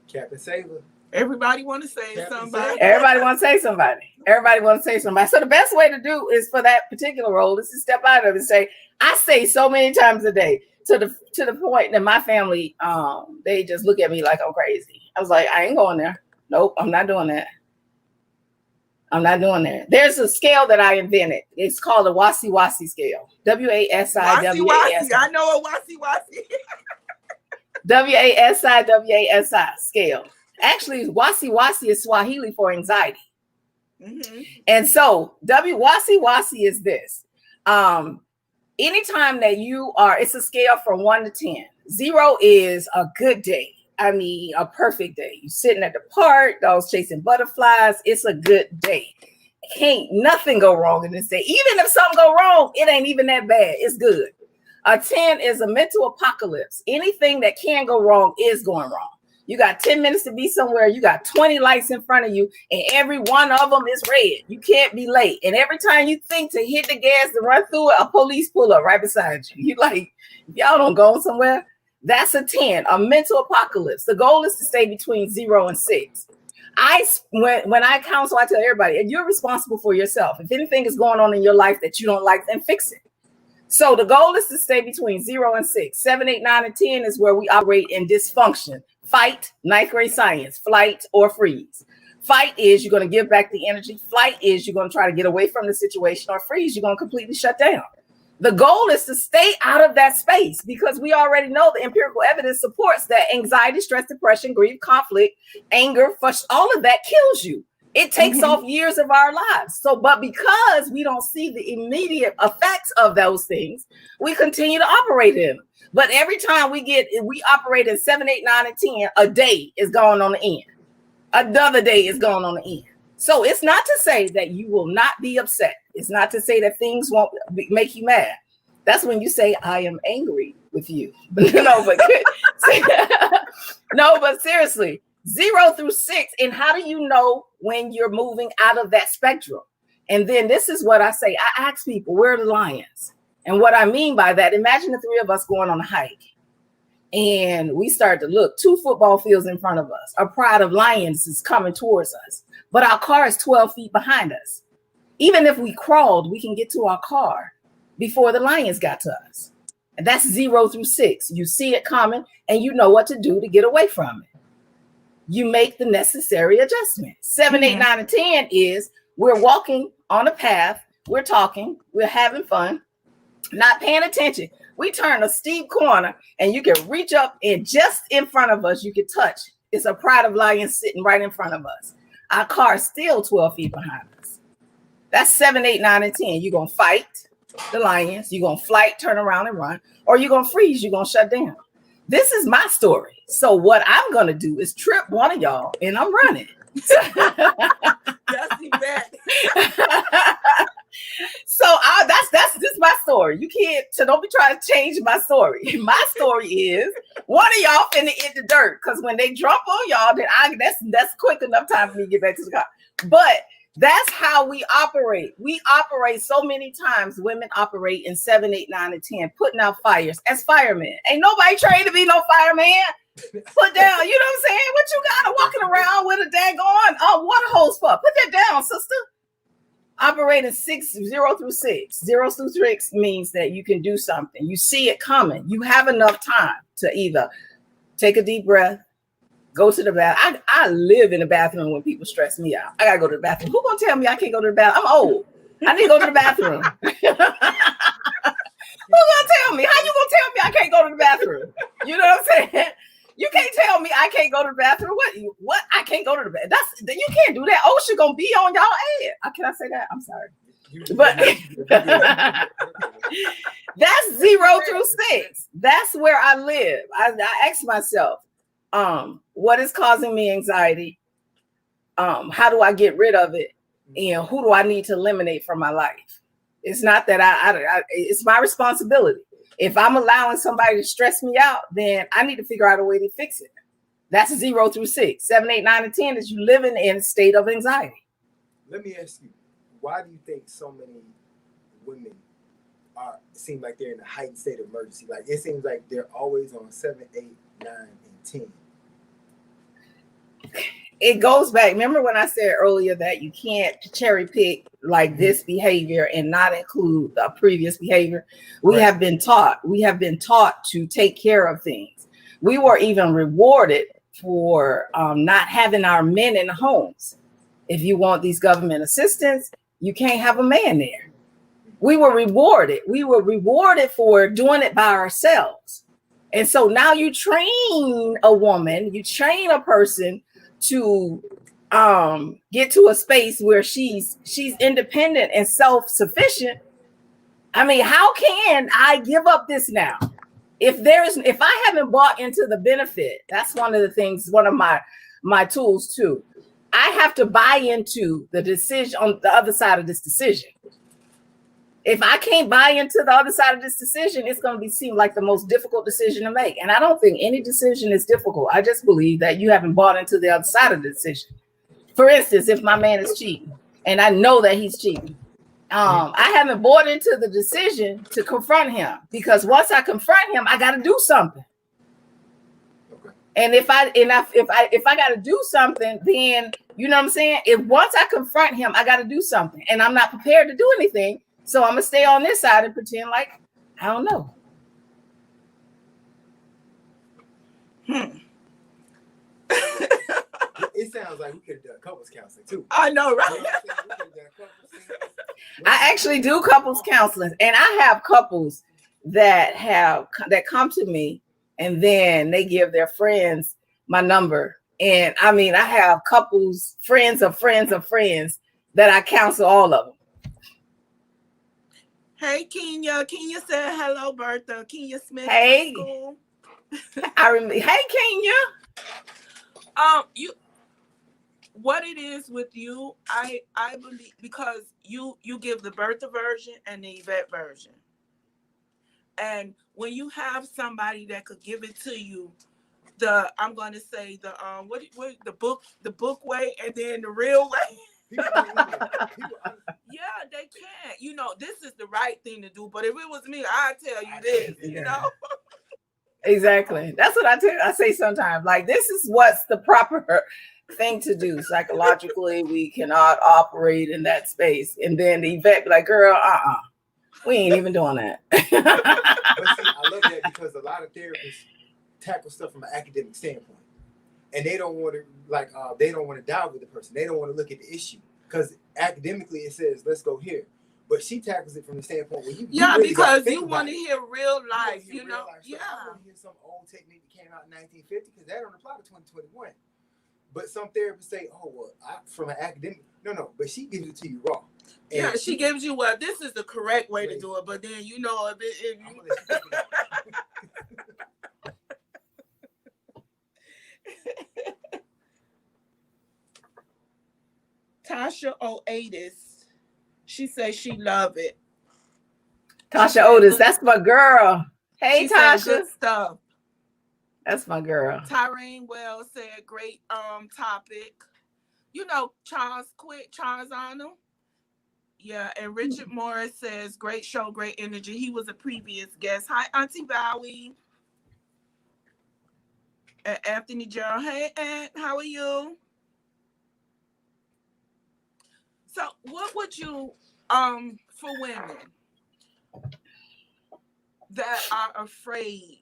Captain Saver. Everybody want to save somebody. Everybody want to save somebody. Everybody want to save somebody. So the best way to do is for that particular role is to step out of it and say, I say so many times a day, to the point that my family, they just look at me like I'm crazy. I was like, I ain't going there. Nope, I'm not doing that. I'm not doing that. There's a scale that I invented. It's called a Wasi-Wasi scale. W-A-S-I-W-A-S-I. I know a Wasi-Wasi. W-A-S-I-W-A-S-I scale. Actually, Wasi-Wasi is Swahili for anxiety. Mm-hmm. And so Wasi-Wasi is this. Anytime that you are, it's a scale from 1 to 10. 0 is a good day. I mean, a perfect day. You're sitting at the park, dogs chasing butterflies. It's a good day. Can't nothing go wrong in this day. Even if something go wrong, it ain't even that bad. It's good. A 10 is a mental apocalypse. Anything that can go wrong is going wrong. You got 10 minutes to be somewhere. You got 20 lights in front of you, and every one of them is red. You can't be late. And every time you think to hit the gas to run through it, a police pull up right beside you. You like, y'all don't go somewhere. That's a 10, a mental apocalypse. The goal is to stay between 0 and 6. When I counsel, I tell everybody, you're responsible for yourself. If anything is going on in your life that you don't like, then fix it. So the goal is to stay between 0 and 6. 7, 8, 9, and 10 is where we operate in dysfunction. Fight, 9th grade science, flight or freeze. Fight is you're going to give back the energy. Flight is you're going to try to get away from the situation, or freeze, you're going to completely shut down. The goal is to stay out of that space, because we already know the empirical evidence supports that anxiety, stress, depression, grief, conflict, anger, all of that kills you. It takes off years of our lives. So, but because we don't see the immediate effects of those things, we continue to operate in them. But every time we operate in 7, 8, 9, and 10, a day is going on the end. Another day is going on the end. So it's not to say that you will not be upset. It's not to say that things won't make you mad. That's when you say, I am angry with you. No, but seriously, 0 through 6. And how do you know when you're moving out of that spectrum? And then this is what I say. I ask people, where are the lions? And what I mean by that, imagine the 3 of us going on a hike. And we start to look, 2 football fields in front of us. A pride of lions is coming towards us. But our car is 12 feet behind us. Even if we crawled, we can get to our car before the lions got to us. And that's 0 through 6. You see it coming and you know what to do to get away from it. You make the necessary adjustment. 7, 8, 9, and 10 is we're walking on a path. We're talking. We're having fun. Not paying attention. We turn a steep corner and you can reach up, and just in front of us, you can touch. It's a pride of lions sitting right in front of us. Our car is still 12 feet behind us. That's 7, 8, 9, and 10. You're going to fight the lions. You're going to flight, turn around and run, or you're going to freeze. You're going to shut down. This is my story. So what I'm going to do is trip one of y'all and I'm running. That's Yvette. So that's just my story. You can't, so don't be trying to change my story. My story is one of y'all finna hit the dirt, because when they drop on y'all, then that's quick enough time for me to get back to the car. But that's how we operate. We operate so many times. Women operate in 7, 8, 9, and 10, putting out fires as firemen. Ain't nobody trained to be no fireman. Put down, you know what I'm saying? What you got to walking around with a daggone water hose for? Put that down, sister. Operating 0 through 6. 0 through 6 means that you can do something. You see it coming. You have enough time to either take a deep breath, go to the bathroom. I live in the bathroom when people stress me out. I gotta go to the bathroom. Who gonna tell me I can't go to the bathroom? I'm old. I need to go to the bathroom. Who gonna tell me? How you gonna tell me I can't go to the bathroom? You know what I'm saying? You can't tell me I can't go to the bathroom. What? I can't go to the bathroom. You can't do that. OSHA gonna be on y'all head. Can I say that? I'm sorry. But that's 0 through 6. That's where I live. I ask myself, what is causing me anxiety? How do I get rid of it? And who do I need to eliminate from my life? It's not that it's my responsibility. If I'm allowing somebody to stress me out, then I need to figure out a way to fix it. That's 0 through 6. 7, 8, 9, and 10 is you living in a state of anxiety. Let me ask you, why do you think so many women seem like they're in a heightened state of emergency? Like, it seems like they're always on 7, 8, 9, and 10. It goes back. Remember when I said earlier that you can't cherry pick like this behavior and not include the previous behavior? We have been taught. We have been taught to take care of things. We were even rewarded for not having our men in the homes. If you want these government assistance, you can't have a man there. We were rewarded. We were rewarded for doing it by ourselves. And so now you train a woman, you train a person to get to a space where she's independent and self-sufficient. I mean, how can I give up this now? If I haven't bought into the benefit, that's one of the things, one of my tools too. I have to buy into the decision on the other side of this decision. If I can't buy into the other side of this decision, it's going to seem like the most difficult decision to make. And I don't think any decision is difficult. I just believe that you haven't bought into the other side of the decision. For instance, if my man is cheating and I know that he's cheating, I haven't bought into the decision to confront him, because once I confront him, I got to do something. Okay. And if I got to do something, then you know what I'm saying? If once I confront him, I got to do something, and I'm not prepared to do anything. So I'm gonna stay on this side and pretend like I don't know. It sounds like we could have done couples counseling too. I know, right? You know what I'm saying? We could've done couples counseling. I actually do couples counseling, and I have couples that come to me, and then they give their friends my number. And I mean, I have couples, friends of friends of friends, that I counsel all of them. Hey, Kenya. Kenya said hello, Bertha. Kenya Smith. Hey. School. I remember. Hey, Kenya. What it is with you, I believe, because you give the Bertha version and the Yvette version. And when you have somebody that could give it to you, I'm going to say the book way and then the real way. Yeah, they can't. You know, this is the right thing to do. But if it was me, I'd tell you this, you know? Exactly. That's what I say sometimes. Like, this is what's the proper thing to do. Psychologically, we cannot operate in that space. And then the Yvette be like, girl, we ain't even doing that. But see, I love that because a lot of therapists tackle stuff from an academic standpoint. And they don't want to they don't want to dive with the person. They don't want to look at the issue. Because academically it says, let's go here. But she tackles it from the standpoint where you really because you want to hear real life, you know? Yeah. I want to hear some old technique that came out in 1950 because that don't apply to 2021. But some therapists say, oh, well, from an academic, no, but she gives it to you raw. And she gives you, well, this is the correct way to do it. But then, you know, if you... Tasha Oatis, she says she love it. Tasha Otis, that's my girl. Hey, she Tasha. Good stuff. That's my girl. Tyrone Wells said great topic. You know, Charles Arnold. Yeah, and Richard Morris says great show, great energy. He was a previous guest. Hi, Auntie Bowie. And Anthony Gerald. Hey, Aunt, how are you? So what would you, for women that are afraid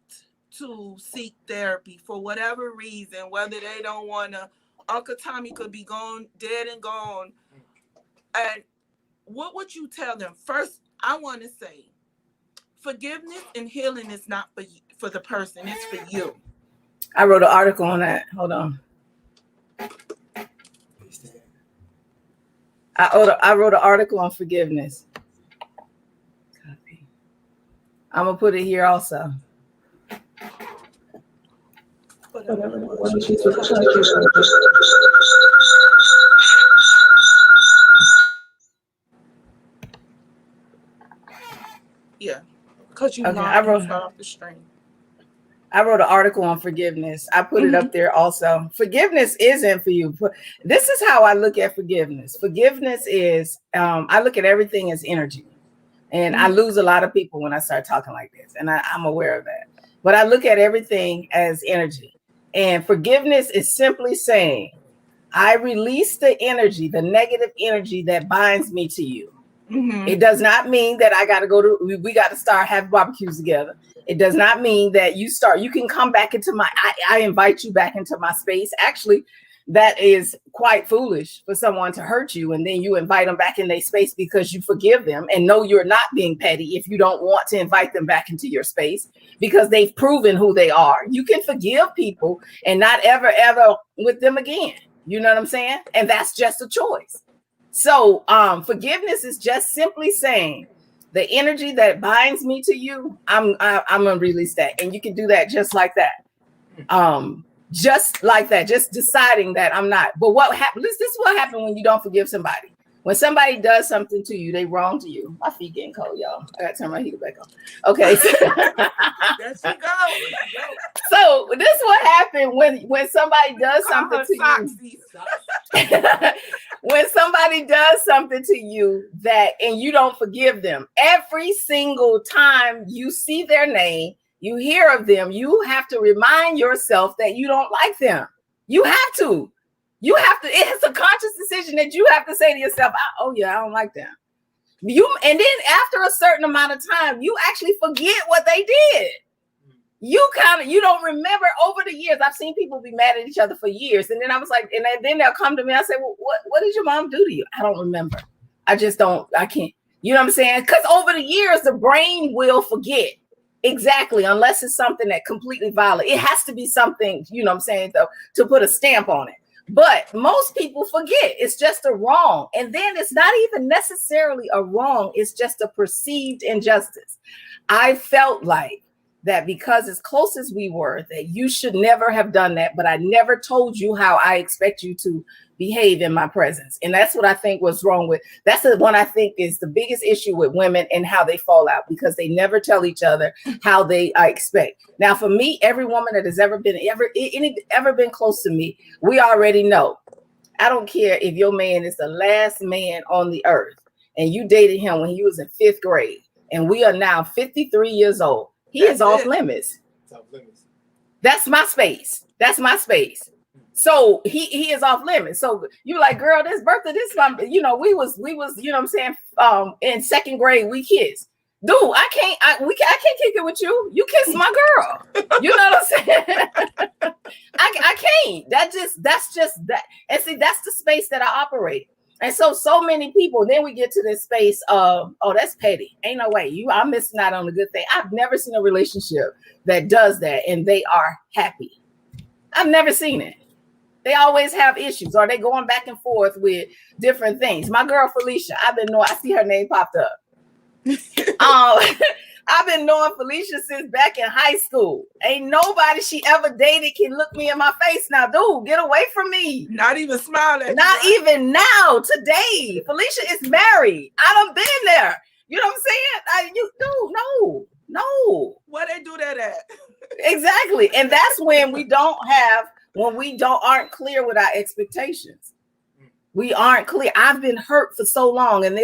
to seek therapy for whatever reason, whether they don't want to, Uncle Tommy could be gone, dead and gone. And what would you tell them? First, I want to say, forgiveness and healing is not for the person, it's for you. I wrote an article on that. Hold on. I wrote an article on forgiveness. Copy. I'm gonna put it here also. Yeah, because you off the string. I wrote an article on forgiveness. I put it up there also. Forgiveness isn't for you. This is how I look at forgiveness. Forgiveness is, I look at everything as energy. And I lose a lot of people when I start talking like this. And I'm aware of that. But I look at everything as energy. And forgiveness is simply saying, I release the energy, the negative energy that binds me to you. Mm-hmm. It does not mean that I got to we got to start having barbecues together. It does not mean that you can come back into I invite you back into my space. Actually, that is quite foolish for someone to hurt you. And then you invite them back in their space because you forgive them and know you're not being petty if you don't want to invite them back into your space because they've proven who they are. You can forgive people and not ever with them again. You know what I'm saying? And that's just a choice. So forgiveness is just simply saying, the energy that binds me to you, I'm gonna release that. And you can do that just like that. Just like that, just deciding that I'm not. But what happens? This is what happens when you don't forgive somebody. When somebody does something to you, they wrong to you. My feet getting cold, y'all. I gotta turn my heater back on. Okay. There she go. So this is what happened when somebody does something to you. When somebody does something to you and you don't forgive them, every single time you see their name, you hear of them, you have to remind yourself that you don't like them. You have to. It's a conscious decision that you have to say to yourself, oh yeah, I don't like them. And then after a certain amount of time, you actually forget what they did. You don't remember over the years. I've seen people be mad at each other for years. And then I was like, and then they'll come to me. I say, well, what did your mom do to you? I don't remember. I can't. You know what I'm saying? Because over the years, the brain will forget. Exactly. Unless it's something that completely violent. It has to be something, you know what I'm saying, though, to put a stamp on it. But most people forget. It's just a wrong. And then it's not even necessarily a wrong. It's just a perceived injustice. I felt like that because as close as we were, that you should never have done that. But I never told you how I expect you to behave in my presence. And that's what I think was wrong with. That's the one I think is the biggest issue with women and how they fall out, because they never tell each other how they expect. Now, for me, every woman that has ever been close to me, we already know. I don't care if your man is the last man on the earth and you dated him when he was in 5th grade and we are now 53 years old. He is off limits. That's my space. So he is off limits. So you like, girl, this Bertha, this we was, you know what I'm saying? In 2nd grade, we kissed. Dude, I can't kick it with you. You kiss my girl. You know what I'm saying? I can't. That's just that. And see, that's the space that I operate. And so many people, then we get to this space of, oh, that's petty. Ain't no way. I'm missing out on a good thing. I've never seen a relationship that does that and they are happy. I've never seen it. They always have issues, or they going back and forth with different things. My girl Felicia, I see her name popped up. I've been knowing Felicia since back in high school. Ain't nobody she ever dated can look me in my face now. Dude, get away from me. Not even smiling. Not even now, today. Felicia is married. I done been there. You know what I'm saying? No. Where they do that at? Exactly. And that's when we aren't clear with our expectations. We aren't clear. I've been hurt for so long. And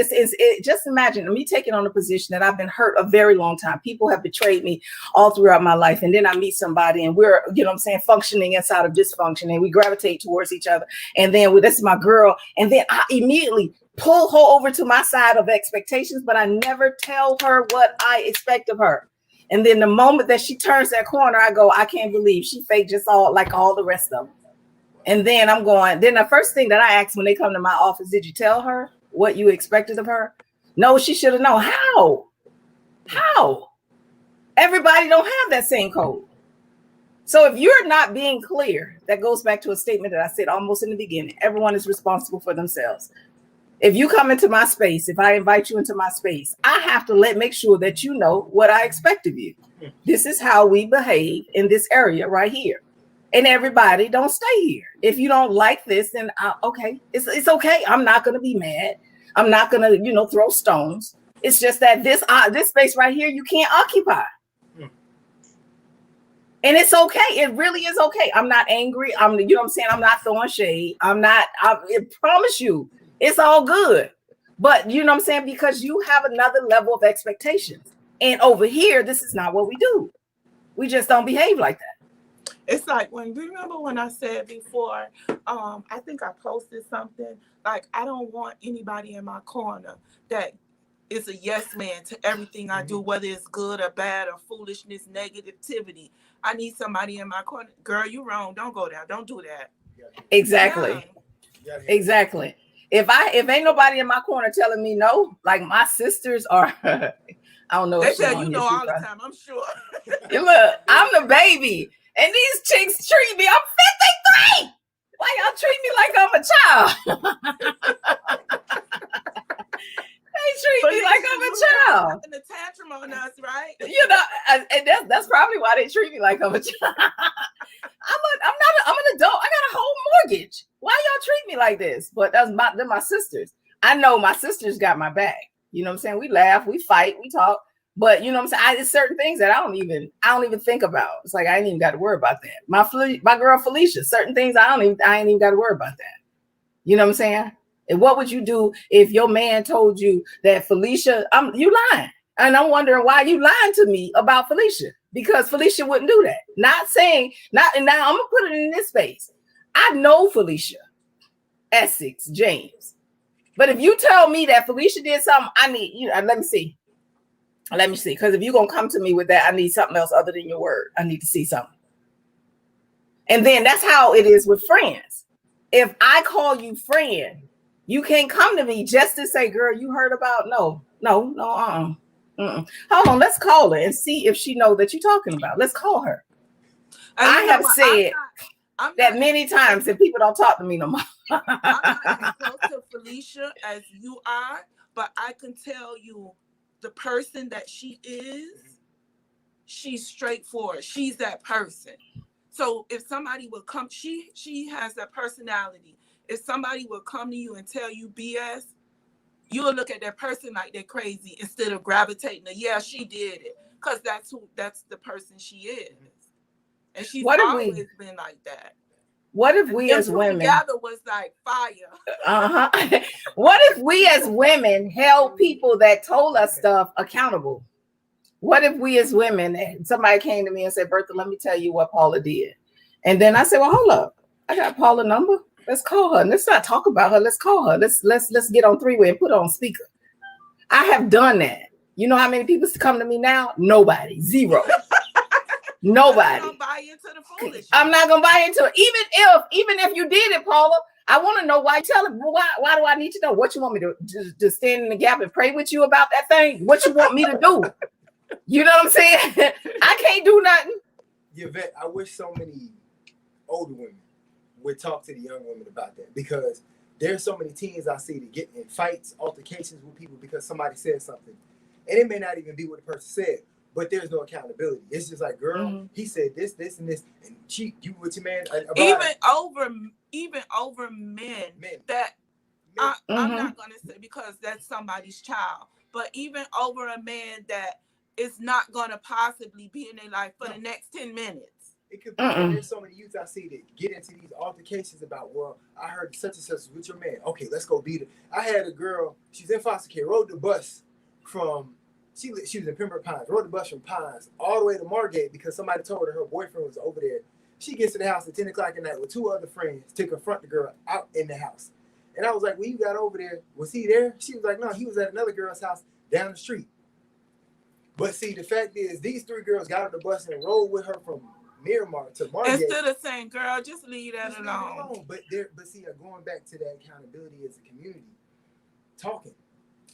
just imagine me taking on a position that I've been hurt a very long time. People have betrayed me all throughout my life. And then I meet somebody and we're, you know what I'm saying, functioning inside of dysfunction and we gravitate towards each other. And then this is my girl. And then I immediately pull her over to my side of expectations, but I never tell her what I expect of her. And then the moment that she turns that corner, I go, I can't believe she faked just all the rest of them. And then then the first thing that I ask when they come to my office, did you tell her what you expected of her? No, she should have known. How? Everybody don't have that same code. So if you're not being clear, that goes back to a statement that I said almost in the beginning. Everyone is responsible for themselves. If you come into my space, if I invite you into my space, I have to make sure that you know what I expect of you. This is how we behave in this area right here. And everybody don't stay here. If you don't like this, then okay, it's okay. I'm not going to be mad. I'm not going to, throw stones. It's just that this space right here, you can't occupy. And it's okay. It really is okay. I'm not angry. You know what I'm saying? I'm not throwing shade. I promise you, it's all good. But you know what I'm saying? Because you have another level of expectations. And over here, this is not what we do. We just don't behave like that. It's like remember when I said before, I think I posted something like, I don't want anybody in my corner that is a yes man to everything I do, whether it's good or bad or foolishness, negativity. I need somebody in my corner. Girl, you wrong. Don't go there. Don't do that. Exactly. Yeah. Exactly. If ain't nobody in my corner telling me no, like my sisters are, I don't know. They tell all the time, I'm sure. Look, I'm the baby. And these chicks treat me, I'm 53. Why y'all treat me like I'm a child? They treat me like I'm a child. probably why they treat me like I'm a child. I'm an adult. I got a whole mortgage. Why y'all treat me like this? But they're my sisters. I know my sisters got my back. You know what I'm saying? We laugh, we fight, we talk. But you know what I'm saying? It's certain things that I don't even think about. It's like I ain't even got to worry about that. My girl Felicia, certain things I ain't even got to worry about that. You know what I'm saying? And what would you do if your man told you that Felicia, you lying? And I'm wondering why you lying to me about Felicia, because Felicia wouldn't do that. And now I'm gonna put it in this space. I know Felicia, Essex, James. But if you tell me that Felicia did something, I need let me see. Because if you're gonna come to me with that, I need something else other than your word. I need to see something. And then that's how it is with friends. If I call you friend, you can't come to me just to say, girl, you heard about no. Hold on, let's call her and see if she know that you're talking about. Let's call her. I have said that many times, and people don't talk to me no more. I'm not as close to Felicia as you are, but I can tell you the person that she is, she's straightforward. She's that person. So if somebody will come, she has that personality. If somebody will come to you and tell you BS, you'll look at that person like they're crazy instead of gravitating to, yeah, she did it. Because that's the person she is. And she's always been like that. What if we as women together was like fire? What if we as women held people that told us stuff accountable? What if we as women, somebody came to me and said, Bertha, let me tell you what Paula did. And then I said, well, hold up. I got Paula's number. Let's call her. Let's not talk about her. Let's call her. Let's get on three-way and put her on speaker. I have done that. You know how many people come to me now? Nobody. Zero. Nobody. I'm not gonna buy into the foolishness. I'm not gonna buy into it. Even if you did it, Paula, I want to know why. Tell it. Why do I need to know? What you want me to stand in the gap and pray with you about that thing? What you want me to do? You know what I'm saying? I can't do nothing. Yvette, I wish so many older women would talk to the young women about that, because there's so many teens I see that get in fights, altercations with people because somebody said something, and it may not even be what the person said, but there's no accountability. It's just like, girl, he said this, and this, and you with your man. Even over men that I'm not gonna say because that's somebody's child, but even over a man that is not gonna possibly be in their life for the next 10 minutes. It could be. There's so many youth I see that get into these altercations about, well, I heard such and such with your man. Okay, let's go beat it. I had a girl, she's in foster care, rode the bus from, she was in Pembroke Pines, rode the bus from Pines all the way to Margate because somebody told her boyfriend was over there. She gets to the house at 10 o'clock at night with two other friends to confront the girl out in the house. And I was like, when you got over there, was he there? She was like, no, he was at another girl's house down the street. But see, the fact is, these three girls got on the bus and rode with her from Miramar to Margate. Instead of saying, girl, just leave that alone. But see, going back to that accountability as a community, talking.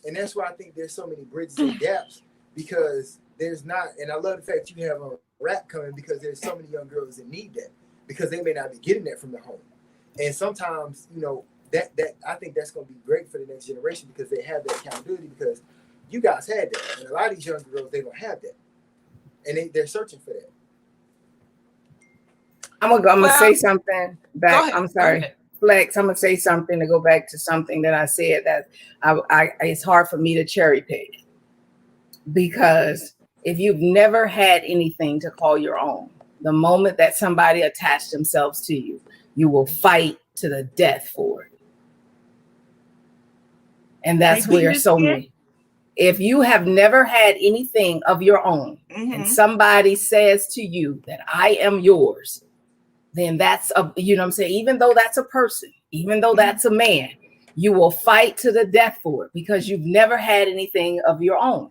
And that's why I think there's so many bridges and gaps, because there's not, and I love the fact you have a rap coming, because there's so many young girls that need that, because they may not be getting that from their home. And sometimes, that I think that's going to be great for the next generation, because they have that accountability, because you guys had that. And a lot of these young girls, they don't have that. And they're searching for that. I'm gonna say something back. I'm sorry, Flex. I'm gonna say something to go back to something that I said that it's hard for me to cherry pick, because if you've never had anything to call your own, the moment that somebody attached themselves to you, you will fight to the death for it. And that's where so many. If you have never had anything of your own, and somebody says to you that I am yours, then that's you know what I'm saying? Even though that's a person, even though that's a man, you will fight to the death for it, because you've never had anything of your own.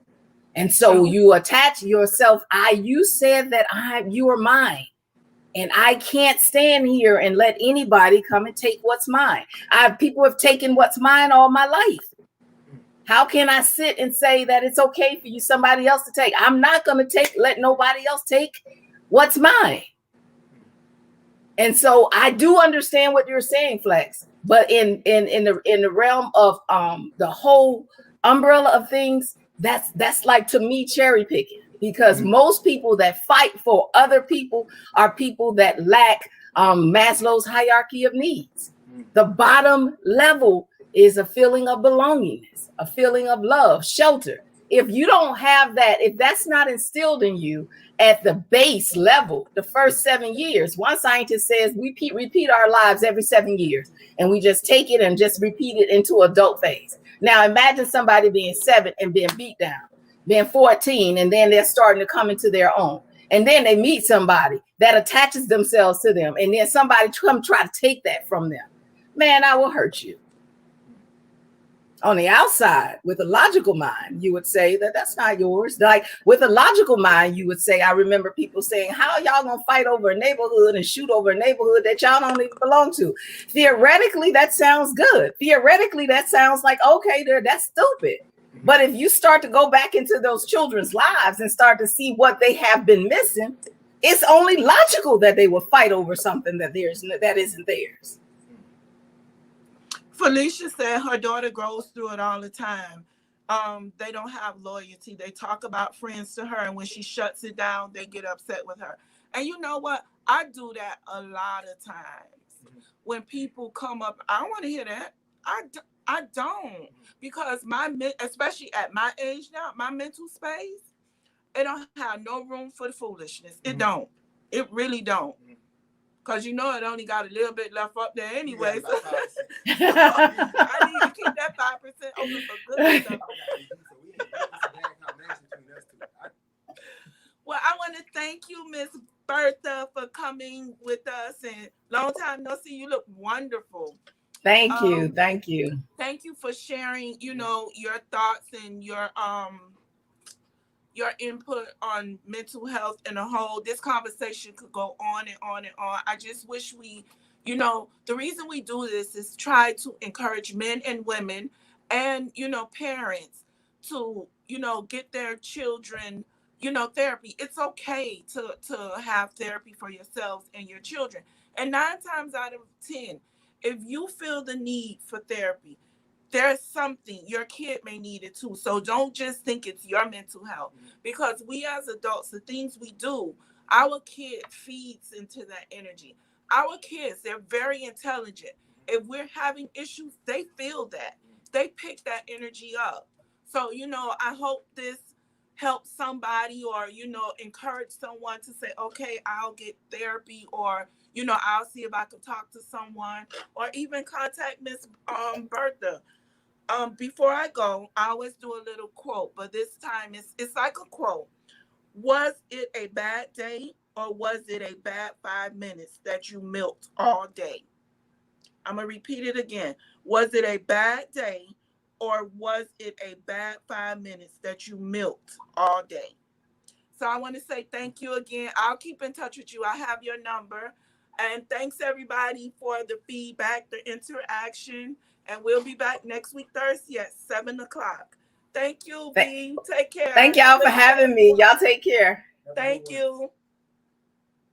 And so you attach yourself. You said that you are mine, and I can't stand here and let anybody come and take what's mine. People have taken what's mine all my life. How can I sit and say that it's okay for somebody else to take? I'm not going to let nobody else take what's mine. And so I do understand what you're saying, Flex, but in the realm of the whole umbrella of things, that's like, to me, cherry picking, because most people that fight for other people are people that lack Maslow's hierarchy of needs. The bottom level is a feeling of belongingness, a feeling of love, shelter. If you don't have that, if that's not instilled in you at the base level, the first 7 years, one scientist says we repeat our lives every 7 years, and we just take it and just repeat it into adult phase. Now imagine somebody being 7 and being beat down, being 14, and then they're starting to come into their own. And then they meet somebody that attaches themselves to them, and then somebody come try to take that from them. Man, I will hurt you. On the outside, with a logical mind, you would say that that's not yours. Like with a logical mind, you would say, I remember people saying, how are y'all gonna fight over a neighborhood and shoot over a neighborhood that y'all don't even belong to? Theoretically, that sounds good. Theoretically, that sounds like, okay, that's stupid. But if you start to go back into those children's lives and start to see what they have been missing, it's only logical that they will fight over something that isn't theirs. Felicia said her daughter goes through it all the time. They don't have loyalty. They talk about friends to her, and when she shuts it down, they get upset with her. And you know what? I do that a lot of times. When people come up, I don't want to hear that. I don't, because especially at my age now, my mental space, it don't have no room for the foolishness. It don't. It really don't. Because you know it only got a little bit left up there anyway. So I need to keep that 5% open for good stuff. Well, I want to thank you, Miss Bertha, for coming with us. And long time no see. You look wonderful. Thank you. Thank you. Thank you for sharing, your thoughts and your input on mental health in a whole. This conversation could go on and on and on. I just wish the reason we do this is try to encourage men and women and, parents to, get their children, therapy. It's okay to have therapy for yourselves and your children. And 9 times out of 10, if you feel the need for therapy, there's something your kid may need it too. So don't just think it's your mental health, because we as adults, the things we do, our kid feeds into that energy. Our kids, they're very intelligent. If we're having issues, they feel that. They pick that energy up. So, I hope this helps somebody, or, encourage someone to say, okay, I'll get therapy, or, I'll see if I can talk to someone, or even contact Miss Bertha. Before I go, I always do a little quote, but this time it's like a quote. Was it a bad day, or was it a bad 5 minutes that you milked all day? I'm going to repeat it again. Was it a bad day, or was it a bad 5 minutes that you milked all day? So I want to say thank you again. I'll keep in touch with you. I have your number. And thanks everybody for the feedback, the interaction. And we'll be back next week, Thursday at 7:00. Thank you, B. Take care. Thank y'all for having me. Y'all take care. Thank you.